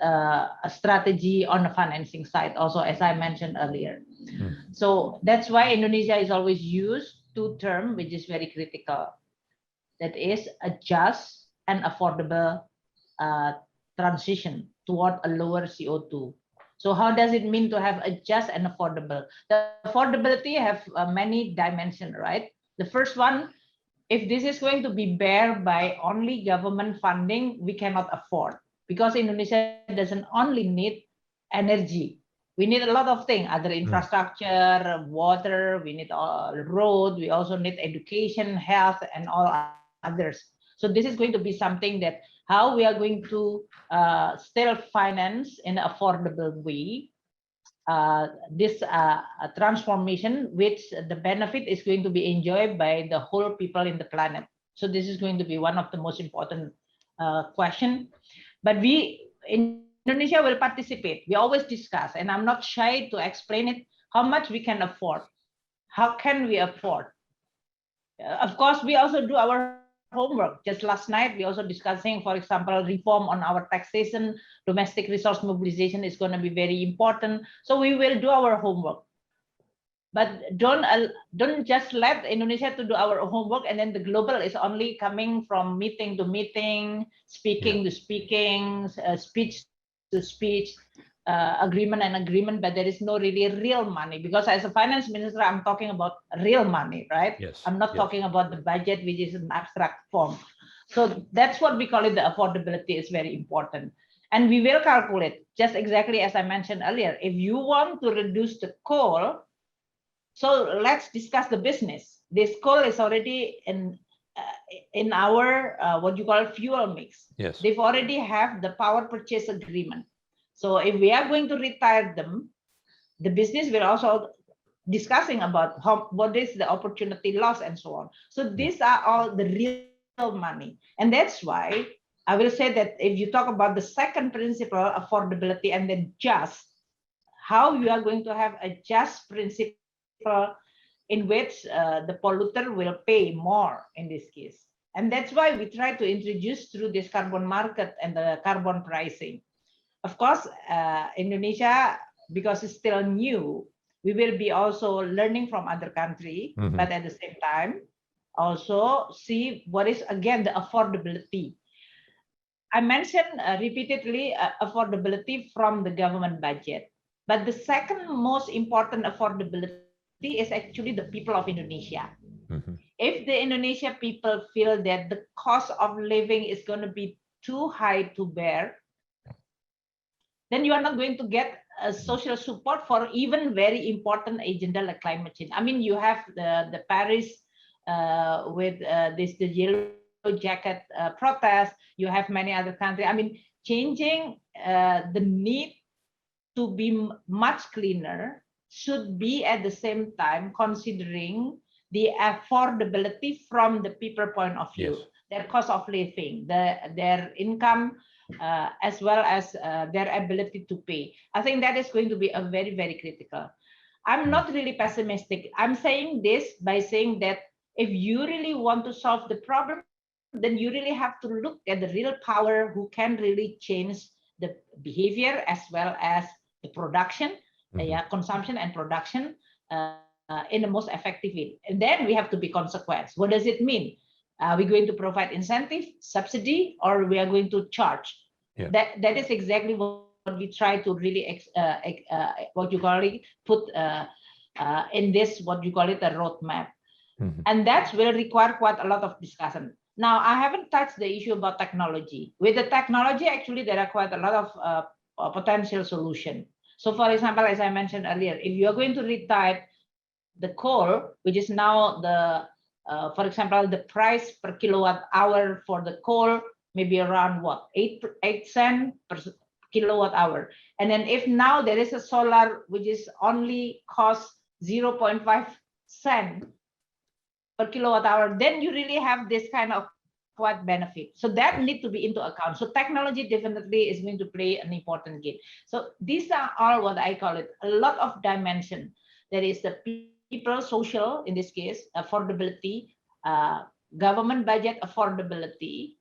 a strategy on the financing side also, as I mentioned earlier. So that's why Indonesia is always used two terms, which is very critical. That is a just and affordable transition toward a lower CO2. So how does it mean to have a just and affordable? The affordability have many dimensions, right? The first one, if this is going to be borne by only government funding, we cannot afford, because Indonesia doesn't only need energy. We need a lot of things, other infrastructure, water, we need road, we also need education, health, and all others. So this is going to be something that how we are going to still finance in an affordable way this transformation, which the benefit is going to be enjoyed by the whole people in the planet. So this is going to be one of the most important question. But we in Indonesia will participate. We always discuss, and I'm not shy to explain it, how much we can afford. How can we afford? Of course, we also do our homework. Just last night, we also discussing, for example, reform on our taxation. Domestic resource mobilization is going to be very important. So we will do our homework. But don't just let Indonesia to do our homework, and then the global is only coming from meeting to meeting, speaking to speaking, speech to speech, agreement and agreement, but there is no really real money, because as a finance minister, I'm talking about real money, right? Yes. I'm not talking about the budget, which is an abstract form. So that's what we call it. The affordability is very important. And we will calculate, just exactly as I mentioned earlier, if you want to reduce the coal, so let's discuss the business. This coal is already in our what you call fuel mix. Yes. They've already have the power purchase agreement. So if we are going to retire them, the business will also discussing about what is the opportunity loss and so on. So these are all the real money. And that's why I will say that if you talk about the second principle, affordability, and then just, how you are going to have a just principle in which the polluter will pay more in this case. And that's why we try to introduce through this carbon market and the carbon pricing. Of course, Indonesia, because it's still new, we will be also learning from other countries, but at the same time, also see what is, again, the affordability. I mentioned repeatedly affordability from the government budget, but the second most important affordability is actually the people of Indonesia. If the Indonesia people feel that the cost of living is going to be too high to bear, then you are not going to get social support for even very important agenda like climate change. I mean, you have the Paris with the yellow jacket protest. You have many other countries. I mean, changing the need to be much cleaner should be at the same time considering the affordability from the people point of view, their cost of living, their income, as well as their ability to pay. I think that is going to be a very, very critical. I'm not really pessimistic. I'm saying this by saying that if you really want to solve the problem, then you really have to look at the real power who can really change the behavior as well as the production, consumption and production, in the most effective way. And then we have to be consequent. What does it mean? Are we going to provide incentive, subsidy, or we are going to charge? Yeah. That is exactly what we try to really what you call it, put in this, what you call it, a roadmap. Mm-hmm. And that will require quite a lot of discussion. Now, I haven't touched the issue about technology. With the technology, actually, there are quite a lot of potential solutions. So, for example, as I mentioned earlier, if you are going to retype the coal, which is now the, for example, the price per kilowatt hour for the coal, maybe around what, 8 cents per kilowatt hour. And then if now there is a solar, which is only cost 0.5 cents per kilowatt hour, then you really have this kind of what benefit. So that need to be into account. So technology definitely is going to play an important game. So these are all what I call it, a lot of dimension. There is the people, social, in this case, affordability, government budget affordability,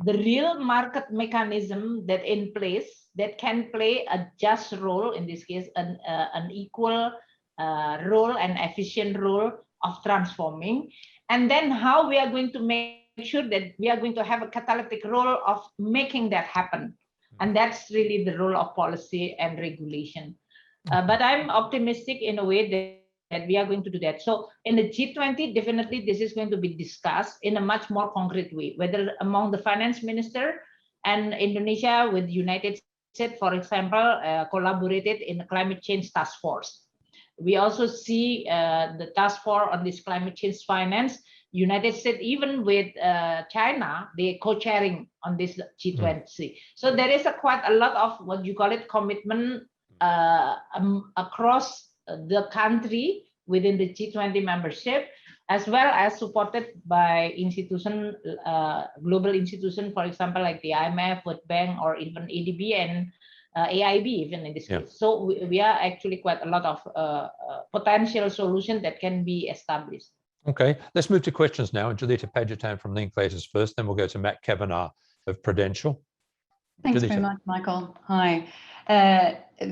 the real market mechanism that in place that can play a just role, in this case, an equal role and efficient role of transforming, and then how we are going to make sure that we are going to have a catalytic role of making that happen. And that's really the role of policy and regulation. But I'm optimistic in a way that we are going to do that. So in the G20, definitely this is going to be discussed in a much more concrete way, whether among the finance minister and Indonesia with United States, for example, collaborated in the climate change task force. We also see the task force on this climate change finance, United States, even with China, they co-chairing on this G20. So there is quite a lot of what you call it commitment across the country within the G20 membership, as well as supported by institution, global institution, for example, like the IMF, World Bank, or even ADB and AIB, even in this case. So we are actually quite a lot of potential solutions that can be established. Okay, let's move to questions now. And Jalita Pagetan from Linklaters first, then we'll go to Matt Kavanagh of Prudential. Thanks very much, Michael. Hi.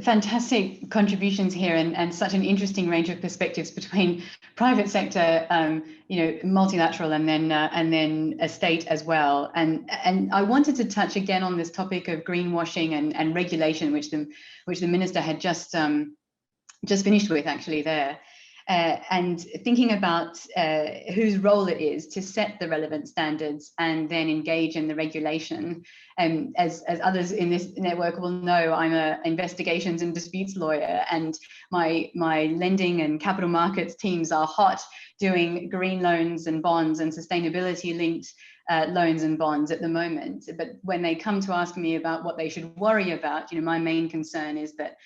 Fantastic contributions here, and such an interesting range of perspectives between private sector, multilateral, and then a state as well. And I wanted to touch again on this topic of greenwashing and regulation, which the minister had just finished with actually there. And thinking about whose role it is to set the relevant standards and then engage in the regulation. And as others in this network will know, I'm an investigations and disputes lawyer, and my lending and capital markets teams are hot doing green loans and bonds and sustainability linked loans and bonds at the moment. But when they come to ask me about what they should worry about, my main concern is that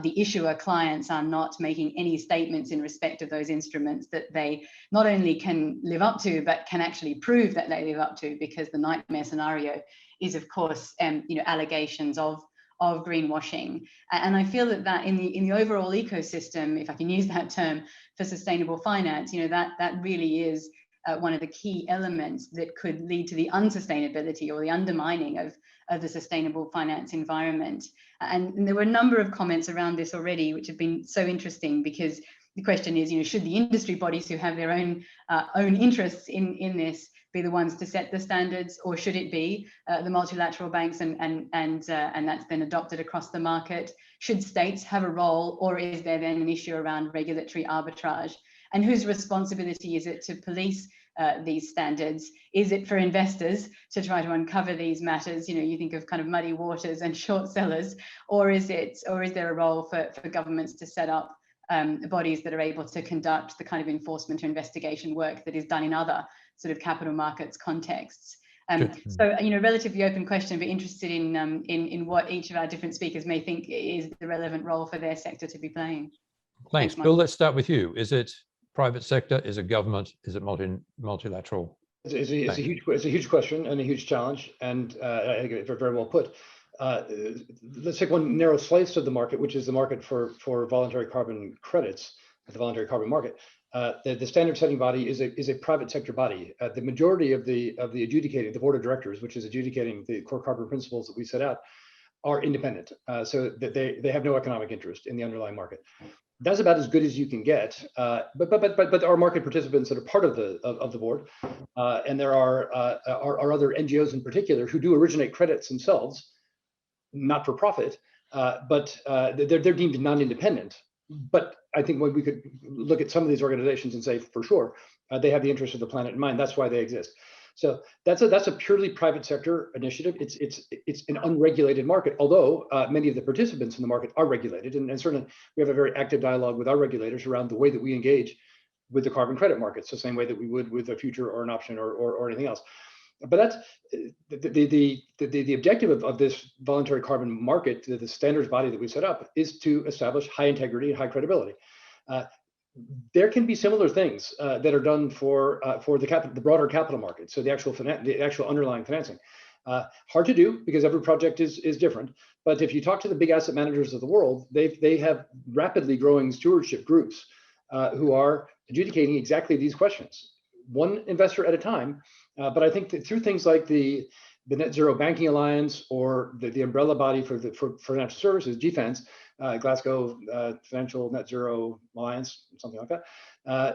the issuer clients are not making any statements in respect of those instruments that they not only can live up to, but can actually prove that they live up to, because the nightmare scenario is, of course, allegations of greenwashing. And I feel that in the overall ecosystem, if I can use that term, for sustainable finance, that really is one of the key elements that could lead to the unsustainability or the undermining of the sustainable finance environment. And there were a number of comments around this already, which have been so interesting, because the question is, should the industry bodies who have their own interests in this be the ones to set the standards, or should it be the multilateral banks and that's been adopted across the market? Should states have a role, or is there then an issue around regulatory arbitrage? And whose responsibility is it to police these standards? Is it for investors to try to uncover these matters? You think of kind of muddy waters and short sellers, or is there a role for governments to set up bodies that are able to conduct the kind of enforcement or investigation work that is done in other sort of capital markets contexts? So, relatively open question, but interested in what each of our different speakers may think is the relevant role for their sector to be playing. Thanks, Bill. Let's start with you. Is it private sector? Is it government? Is it multilateral? It's a huge question and a huge challenge, and I think it's very well put. Let's take one narrow slice of the market, which is the market for voluntary carbon credits, the voluntary carbon market. The standard setting body is a private sector body. The majority of the adjudicating, the board of directors, which is adjudicating the core carbon principles that we set out, are independent. So that they have no economic interest in the underlying market. That's about as good as you can get. But there are market participants that are part of the board, and there are other NGOs in particular who do originate credits themselves, not for profit, but they're deemed non-independent. But I think when we could look at some of these organizations and say for sure they have the interest of the planet in mind. That's why they exist. So that's a purely private sector initiative. It's an unregulated market, although many of the participants in the market are regulated, and certainly we have a very active dialogue with our regulators around the way that we engage with the carbon credit markets, the same way that we would with a future or an option or anything else. But that's the objective of this voluntary carbon market, the standards body that we set up, is to establish high integrity and high credibility. There can be similar things that are done for the broader capital market. So the actual underlying financing, hard to do because every project is different. But if you talk to the big asset managers of the world, they have rapidly growing stewardship groups who are adjudicating exactly these questions, one investor at a time. But I think that through things like the Net Zero Banking Alliance or the umbrella body for financial services, GFANZ, Glasgow Financial Net Zero Alliance, something like that,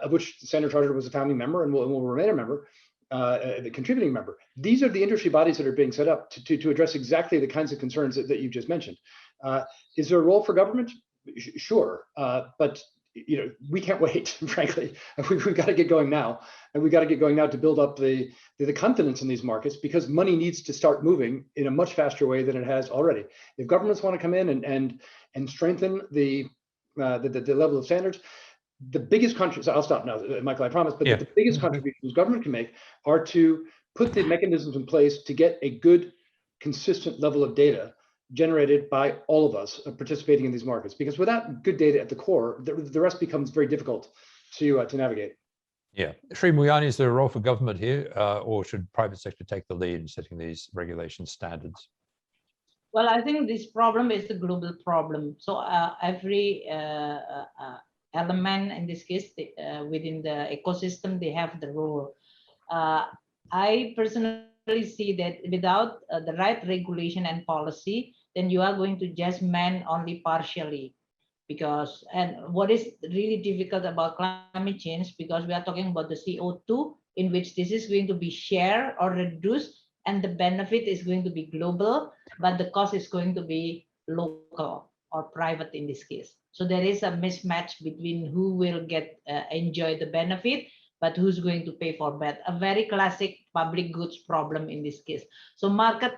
of which Standard Chartered was a founding member and will remain a member, the contributing member. These are the industry bodies that are being set up to address exactly the kinds of concerns that you've just mentioned. Is there a role for government? Sure, but we can't wait, frankly. We've got to get going now, and we've got to get going now to build up the confidence in these markets, because money needs to start moving in a much faster way than it has already. If governments want to come in and strengthen the level of standards, the biggest countries, I'll stop now, Michael, I promise, but the biggest contributions government can make are to put the mechanisms in place to get a good, consistent level of data generated by all of us participating in these markets, because without good data at the core, the rest becomes very difficult to navigate. Yeah, Sri Mulyani, is there a role for government here, or should private sector take the lead in setting these regulation standards? Well, I think this problem is a global problem. So every element, in this case, within the ecosystem, they have the role. I personally see that without the right regulation and policy, then you are going to just man only partially. Because, and what is really difficult about climate change, because we are talking about the CO2, in which this is going to be shared or reduced, and the benefit is going to be global, but the cost is going to be local or private in this case. So there is a mismatch between who will enjoy the benefit, but who's going to pay for that. A very classic public goods problem in this case. So market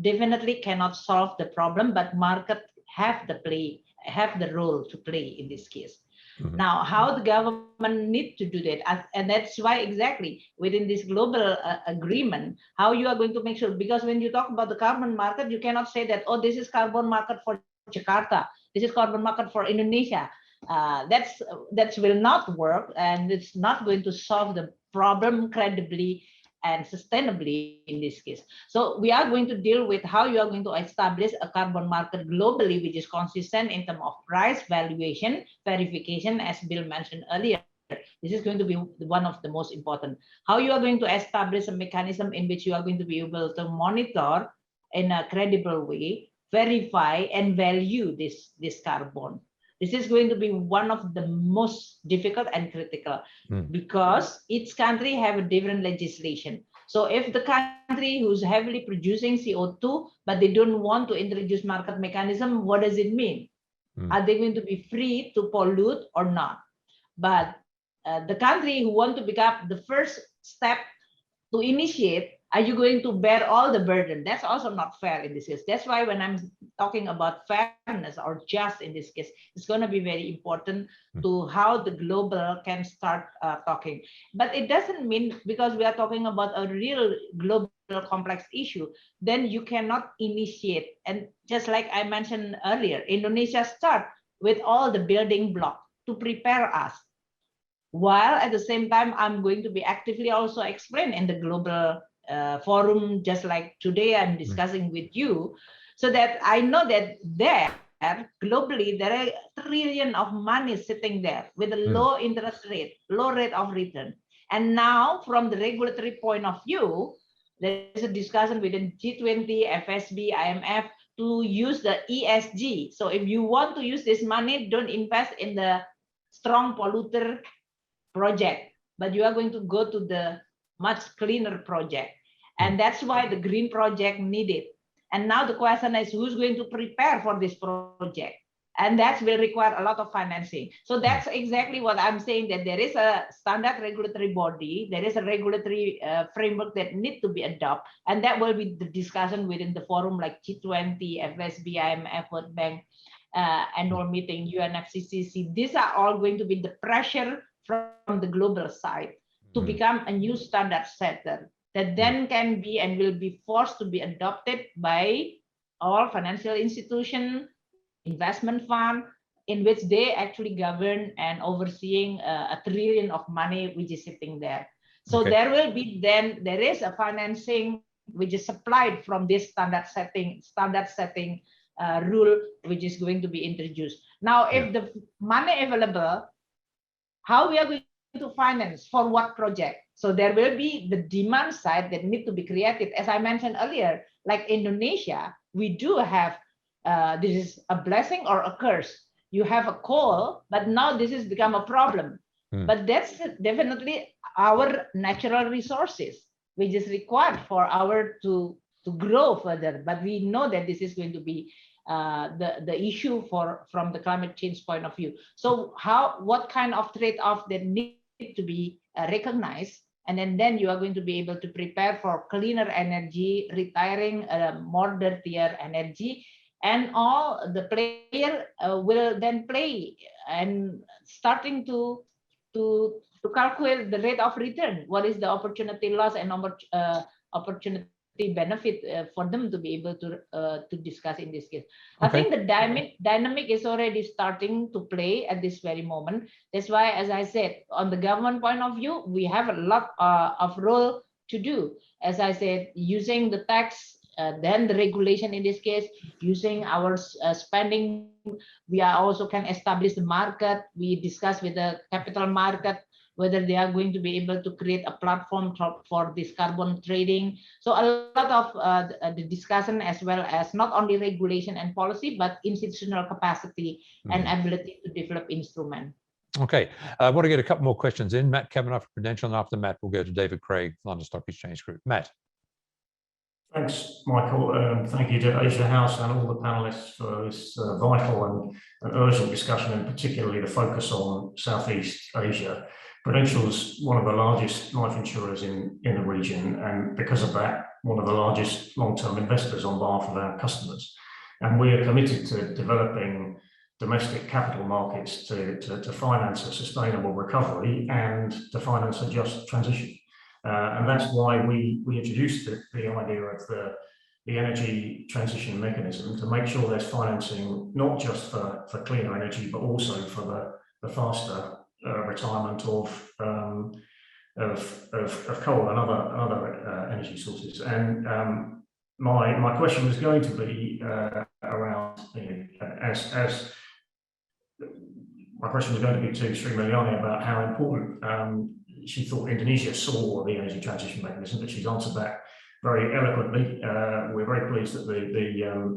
definitely cannot solve the problem, but market have the role to play in this case. Mm-hmm. Now, how the government need to do that, and that's why exactly within this global agreement, how you are going to make sure, because when you talk about the carbon market, you cannot say that, oh, this is carbon market for Jakarta, this is carbon market for Indonesia. That will not work, and it's not going to solve the problem credibly and sustainably in this case. So we are going to deal with how you are going to establish a carbon market globally, which is consistent in terms of price, valuation, verification, as Bill mentioned earlier. This is going to be one of the most important. How you are going to establish a mechanism in which you are going to be able to monitor in a credible way, verify and value this carbon. This is going to be one of the most difficult and critical because each country have a different legislation. So if the country who's heavily producing CO2, but they don't want to introduce market mechanism, what does it mean? Are they going to be free to pollute or not? But the country who want to become the first step to initiate, are you going to bear all the burden? That's also not fair in this case. That's why when I'm talking about fairness or just in this case, it's going to be very important to how the global can start talking. But it doesn't mean because we are talking about a real global complex issue, then you cannot initiate. And just like I mentioned earlier, Indonesia start with all the building blocks to prepare us. While at the same time, I'm going to be actively also explain in the global forum, just like today I'm discussing with you, so that I know that there globally there are trillions of money sitting there with a low interest rate, low rate of return. And now from the regulatory point of view, there is a discussion within G20, FSB, IMF to use the ESG. So if you want to use this money, don't invest in the strong polluter project, but you are going to go to the much cleaner project. And that's why the green project needed. And now the question is, who's going to prepare for this project? And that will require a lot of financing. So that's exactly what I'm saying, that there is a standard regulatory body, there is a regulatory framework that need to be adopted. And that will be the discussion within the forum like G20, FSB, IMF, World Bank, annual meeting, UNFCCC. These are all going to be the pressure from the global side to become a new standard setter that then can be and will be forced to be adopted by all financial institutions, investment fund, in which they actually govern and overseeing a trillion of money which is sitting there. So there will be there is a financing which is supplied from this standard setting rule which is going to be introduced. Now, if the money available, how we are going to finance for what project? So there will be the demand side that need to be created. As I mentioned earlier, like Indonesia, we do have this is a blessing or a curse. You have a coal, but now this has become a problem. But that's definitely our natural resources, which is required for our to grow further. But we know that this is going to be the issue from the climate change point of view. So what kind of trade-off that need to be recognized, and then you are going to be able to prepare for cleaner energy, retiring more dirtier energy, and all the player will then play and starting to calculate the rate of return. What is the opportunity loss and opportunity benefit for them to be able to discuss in this case. I think the dynamic is already starting to play at this very moment. That's why, as I said, on the government point of view, we have a lot of role to do. As I said, using the tax, then the regulation in this case, using our spending, we are also can establish the market. We discuss with the capital market whether they are going to be able to create a platform for this carbon trading. So a lot of the discussion, as well as not only regulation and policy, but institutional capacity and ability to develop instruments. Okay, I want to get a couple more questions in. Matt Kavanagh for Prudential, and after Matt, we'll go to David Craig, London Stock Exchange Group. Matt. Thanks, Michael. Thank you to Asia House and all the panelists for this vital and urgent discussion, and particularly the focus on Southeast Asia. Prudential is one of the largest life insurers in the region, and because of that, one of the largest long-term investors on behalf of our customers. And we are committed to developing domestic capital markets to finance a sustainable recovery and to finance a just transition. And that's why we introduced the idea of the energy transition mechanism, to make sure there's financing not just for cleaner energy, but also for the faster retirement of coal and other energy sources. And my question was going to be around, as my question was going to be to Sri Mulyani about how important she thought Indonesia saw the energy transition mechanism, but she's answered that very eloquently. We're very pleased that the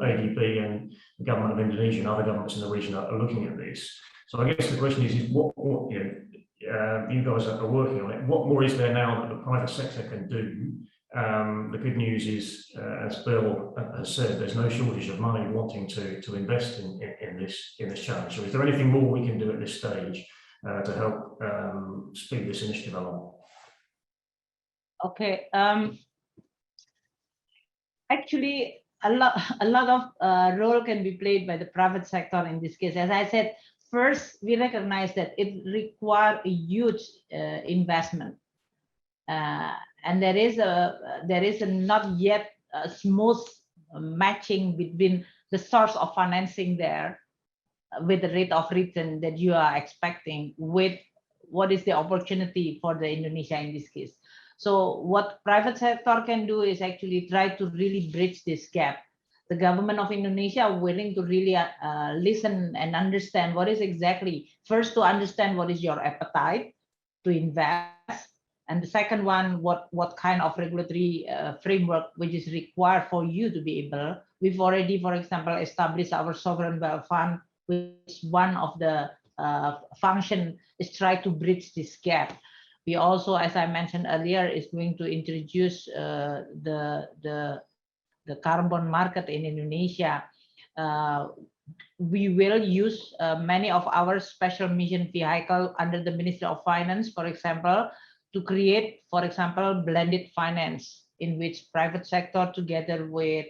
ADB and the government of Indonesia and other governments in the region are looking at this. So I guess the question is what you guys are working on it. What more is there now that the private sector can do? The good news is, as Bill has said, there's no shortage of money wanting to invest in this challenge. So is there anything more we can do at this stage to help speed this initiative along? Okay. Actually, a lot of role can be played by the private sector in this case. As I said, first, we recognize that it requires a huge investment, and there is a not yet a smooth matching between the source of financing there with the rate of return that you are expecting with what is the opportunity for the Indonesia in this case. So what private sector can do is actually try to really bridge this gap. The government of Indonesia are willing to really listen and understand what is exactly, first to understand what is your appetite to invest, And the second one, what kind of regulatory framework which is required for you to be able. We've already, for example, established our sovereign wealth fund, which one of the function is try to bridge this gap. We also, as I mentioned earlier, is going to introduce the carbon market in Indonesia. We will use many of our special mission vehicle under the Ministry of Finance, for example, to create, for example, blended finance, in which private sector together with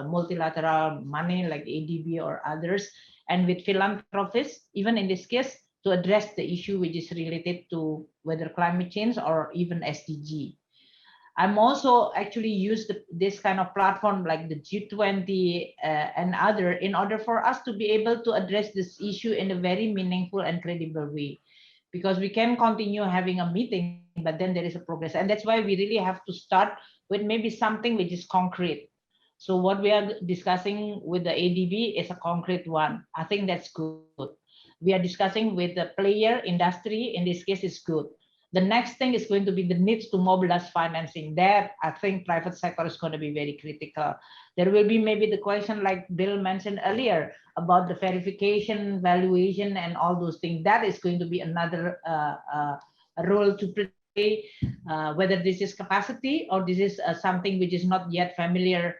multilateral money like ADB or others, and with philanthropists, even in this case, to address the issue which is related to whether climate change or even SDG. I'm also actually used this kind of platform like the G20 and other in order for us to be able to address this issue in a very meaningful and credible way. Because we can continue having a meeting, but then there is a progress. And that's why we really have to start with maybe something which is concrete. So what we are discussing with the ADB is a concrete one. I think that's good. We are discussing with the player industry, in this case is good. The next thing is going to be the needs to mobilize financing. There, I think private sector is going to be very critical. There will be maybe the question like Bill mentioned earlier about the verification, valuation, and all those things. That is going to be another role to play, whether this is capacity or this is something which is not yet familiar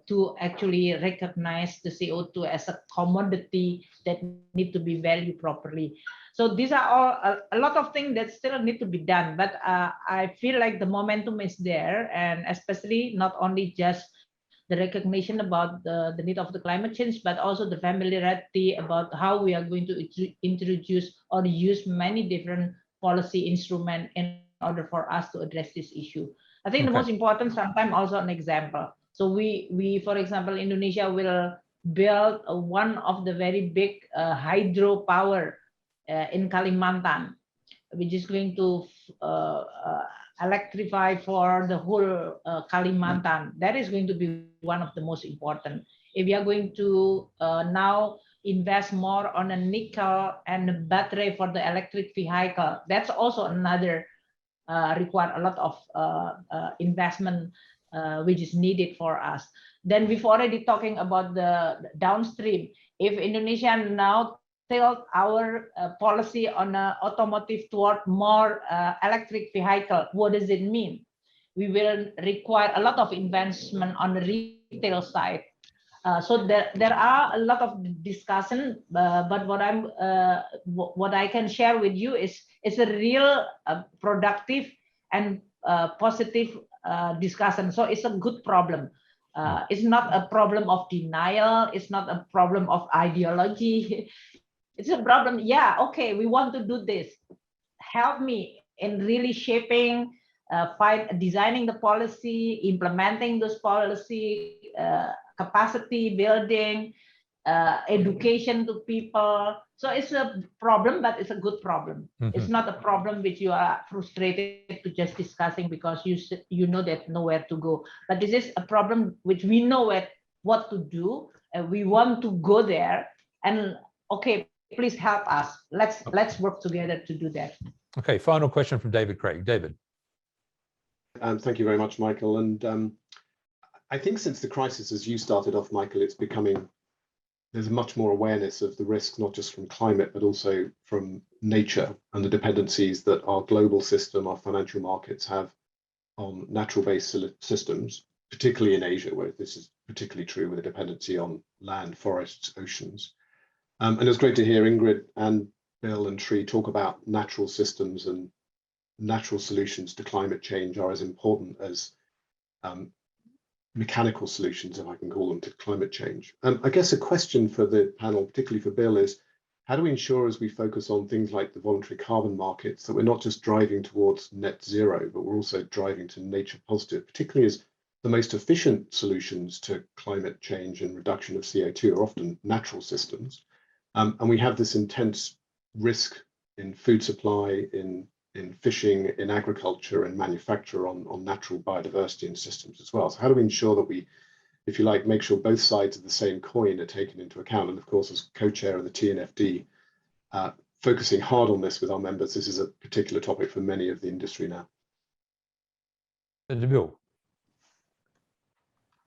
to actually recognize the CO2 as a commodity that need to be valued properly. So these are all a lot of things that still need to be done, but I feel like the momentum is there, and especially not only just the recognition about the need of the climate change, but also the familiarity about how we are going to introduce or use many different policy instruments in order for us to address this issue. I think the most important, sometimes also an example. So we, for example, Indonesia will build one of the very big hydropower in Kalimantan, which is going to electrify for the whole Kalimantan. That is going to be one of the most important. If we are going to now invest more on a nickel and a battery for the electric vehicle, that's also another require a lot of investment which is needed for us. Then we've already talking about the downstream. If Indonesia now tilt our policy on automotive toward more electric vehicle, what does it mean? We will require a lot of investment on the retail side. So there are a lot of discussion, but what I can share with you is a real productive and positive discussion. So it's a good problem. It's not a problem of denial. It's not a problem of ideology. It's a problem. Yeah, okay, we want to do this. Help me in really shaping, designing the policy, implementing those policy, capacity building, education to people. So it's a problem, but it's a good problem. It's not a problem which you are frustrated to just discussing because you know that nowhere to go. But this is a problem which we know what to do, and we want to go there. And okay, please help us. Let's work together to do that. Okay, final question from David Craig. David. Thank you very much, Michael. And I think since the crisis, as you started off, Michael, there's much more awareness of the risks, not just from climate, but also from nature and the dependencies that our global system, our financial markets have on natural-based systems, particularly in Asia, where this is particularly true with a dependency on land, forests, oceans. And it's great to hear Ingrid and Bill and Sri talk about natural systems, and natural solutions to climate change are as important as mechanical solutions, if I can call them, to climate change. I guess a question for the panel, particularly for Bill, is how do we ensure, as we focus on things like the voluntary carbon markets, that we're not just driving towards net zero, but we're also driving to nature positive, particularly as the most efficient solutions to climate change and reduction of CO2 are often natural systems. And we have this intense risk in food supply, in fishing, in agriculture and manufacture on natural biodiversity and systems as well. So how do we ensure that we, if you like, make sure both sides of the same coin are taken into account? And of course, as co-chair of the TNFD, focusing hard on this with our members, this is a particular topic for many of the industry now. Senator Bill.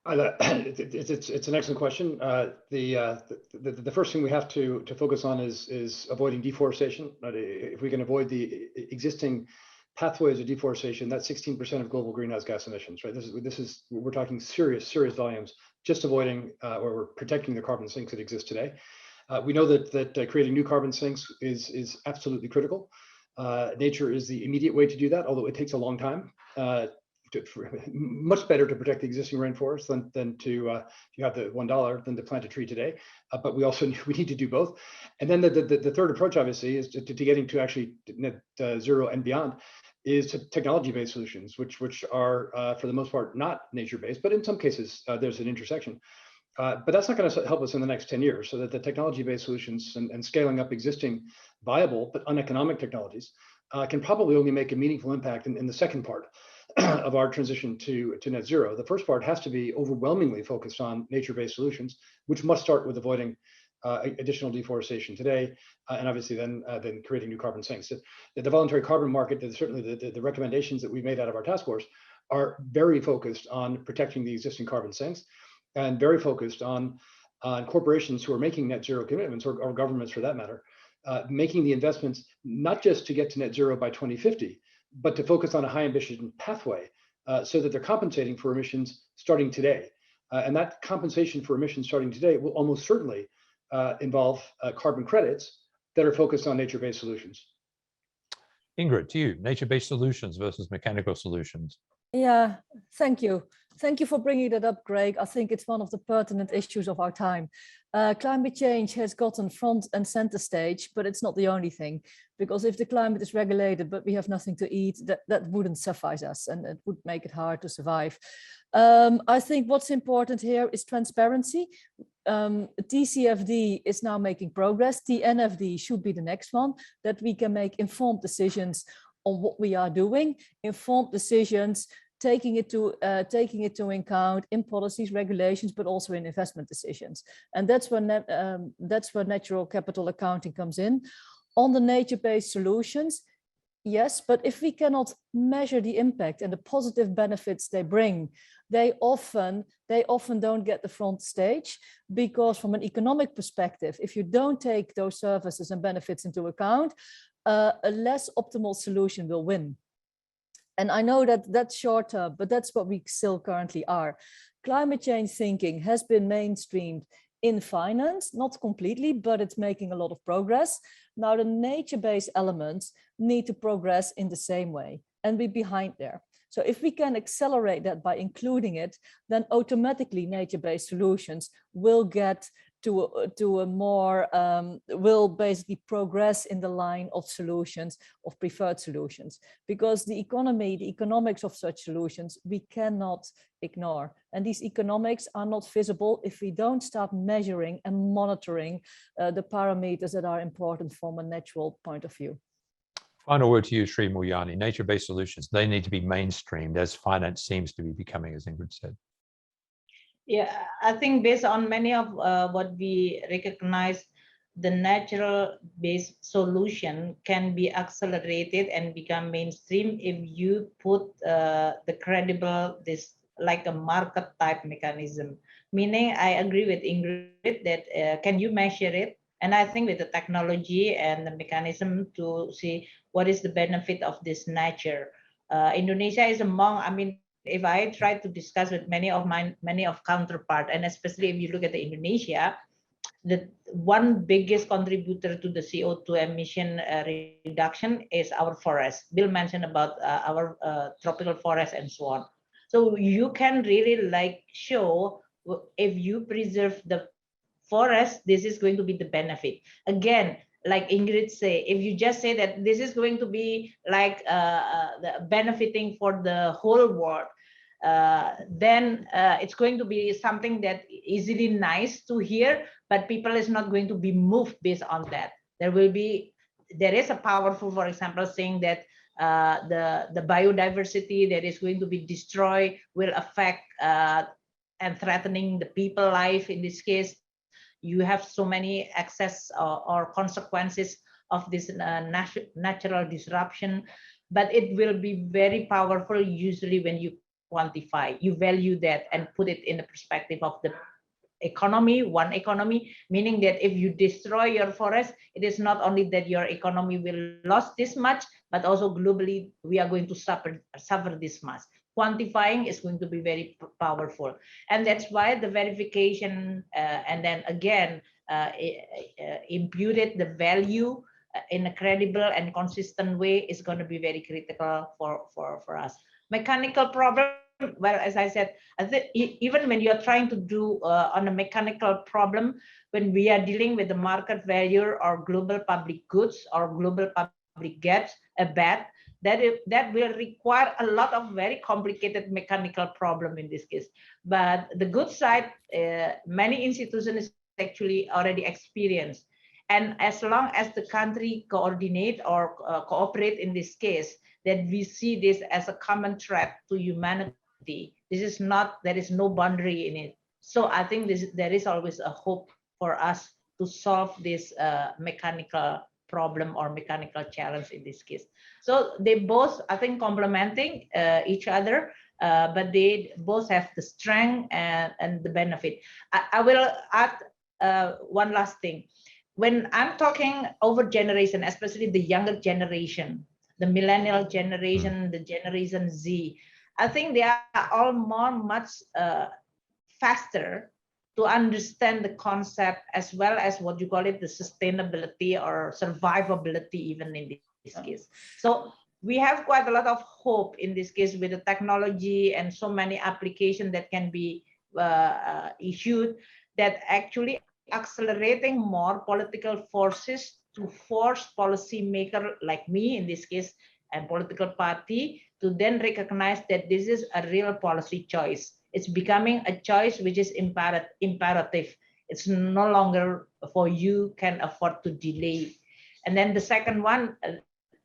It's an excellent question. The first thing we have to focus on is avoiding deforestation. If we can avoid the existing pathways of deforestation, that's 16% of global greenhouse gas emissions, right? We're talking serious volumes, just avoiding or we're protecting the carbon sinks that exist today. We know that creating new carbon sinks is absolutely critical. Nature is the immediate way to do that, although it takes a long time. Much better to protect the existing rainforest than to if you have the $1 than to plant a tree today. But we need to do both. And then the third approach, obviously, is to getting to actually net zero and beyond, is to technology-based solutions, which are for the most part not nature-based, but in some cases there's an intersection. But that's not going to help us in the next 10 years. So that the technology-based solutions and scaling up existing viable but uneconomic technologies can probably only make a meaningful impact in the second part of our transition to net zero. The first part has to be overwhelmingly focused on nature-based solutions, which must start with avoiding additional deforestation today, and obviously then creating new carbon sinks. The voluntary carbon market, certainly the recommendations that we made out of our task force are very focused on protecting the existing carbon sinks, and very focused on corporations who are making net zero commitments, or governments for that matter, making the investments not just to get to net zero by 2050, but to focus on a high ambition pathway so that they're compensating for emissions starting today. And that compensation for emissions starting today will almost certainly involve carbon credits that are focused on nature-based solutions. Ingrid, to you, nature-based solutions versus mechanical solutions. Yeah, thank you. Thank you for bringing that up, Greg. I think it's one of the pertinent issues of our time. Climate change has gotten front and center stage, but it's not the only thing, because if the climate is regulated, but we have nothing to eat, that wouldn't suffice us, and it would make it hard to survive. I think what's important here is transparency. TCFD is now making progress. TNFD should be the next one, that we can make informed decisions on what we are doing, informed decisions, taking it to account in policies, regulations, but also in investment decisions. And that's where natural capital accounting comes in. On the nature-based solutions, yes, but if we cannot measure the impact and the positive benefits they bring, they often don't get the front stage, because from an economic perspective, if you don't take those services and benefits into account, a less optimal solution will win. And I know that that's short term, but that's what we still currently are. Climate change thinking has been mainstreamed in finance, not completely, but it's making a lot of progress. Now the nature-based elements need to progress in the same way and be behind there. So if we can accelerate that by including it, then automatically nature-based solutions will get to a more, will basically progress in the line of solutions, of preferred solutions, because the economics of such solutions, we cannot ignore. And these economics are not visible if we don't start measuring and monitoring the parameters that are important from a natural point of view. Final word to you, Sri Mulyani. Nature-based solutions, they need to be mainstreamed, as finance seems to be becoming, as Ingrid said. Yeah, I think based on many of what we recognize, the natural-based solution can be accelerated and become mainstream if you put the credible, like a market type mechanism. Meaning, I agree with Ingrid that can you measure it? And I think with the technology and the mechanism to see what is the benefit of this nature. Indonesia is among, I mean, if I try to discuss with many of counterpart, and especially if you look at the Indonesia, the one biggest contributor to the CO2 emission reduction is our forest. Bill mentioned about our tropical forest and so on. So you can really like show if you preserve the forest, this is going to be the benefit. Again, like Ingrid say, if you just say that this is going to be like benefiting for the whole world, then it's going to be something that easily nice to hear, but people is not going to be moved based on that. There is a powerful, for example, saying that the biodiversity that is going to be destroyed will affect and threatening the people life. In this case, you have so many excess or consequences of this natural disruption, but it will be very powerful usually when you quantify. You value that and put it in the perspective of the economy, one economy, meaning that if you destroy your forest, it is not only that your economy will lose this much, but also globally we are going to suffer this much. Quantifying is going to be very powerful, and that's why the verification and then again imputed the value in a credible and consistent way is going to be very critical for us. Mechanical problem, well, as I said, I think even when you're trying to do on a mechanical problem, when we are dealing with the market value or global public goods or global public bad, that will require a lot of very complicated mechanical problem in this case. But the good side, many institutions actually already experienced. And as long as the country coordinate or cooperate in this case, that we see this as a common threat to humanity. This is not, there is no boundary in it. So I think there is always a hope for us to solve this mechanical problem or mechanical challenge in this case. So they both, I think, complementing each other, but they both have the strength and the benefit. I will add one last thing. When I'm talking over generation, especially the younger generation, the millennial generation, the Generation Z, I think they are all much faster to understand the concept as well as what you call it, the sustainability or survivability even in this case. So we have quite a lot of hope in this case with the technology and so many applications that can be issued that actually accelerating more political forces to force policymaker like me in this case and political party to then recognize that this is a real policy choice. It's becoming a choice which is imperative. It's no longer for you can afford to delay. And then the second one,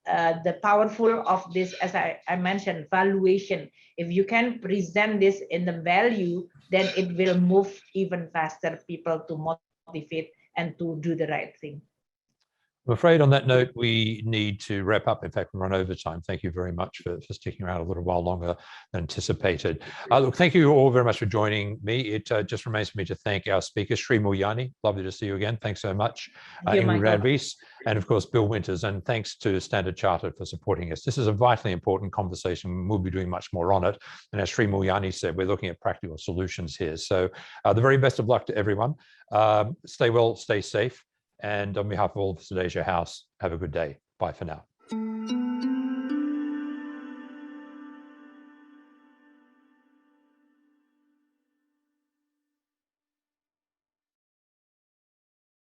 the powerful of this, as I mentioned, valuation. If you can present this in the value, then it will move even faster people to motivate and to do the right thing. I'm afraid on that note, we need to wrap up. In fact, we run over time. Thank you very much for sticking around a little while longer than anticipated. Look, thank you all very much for joining me. It just remains for me to thank our speaker, Sri Mulyani. Lovely to see you again. Thanks so much. Ingrid van Wees, and of course, Bill Winters. And thanks to Standard Chartered for supporting us. This is a vitally important conversation. We'll be doing much more on it. And as Sri Mulyani said, we're looking at practical solutions here. So the very best of luck to everyone. Stay well, stay safe. And on behalf of all of us at Asia House, have a good day. Bye for now.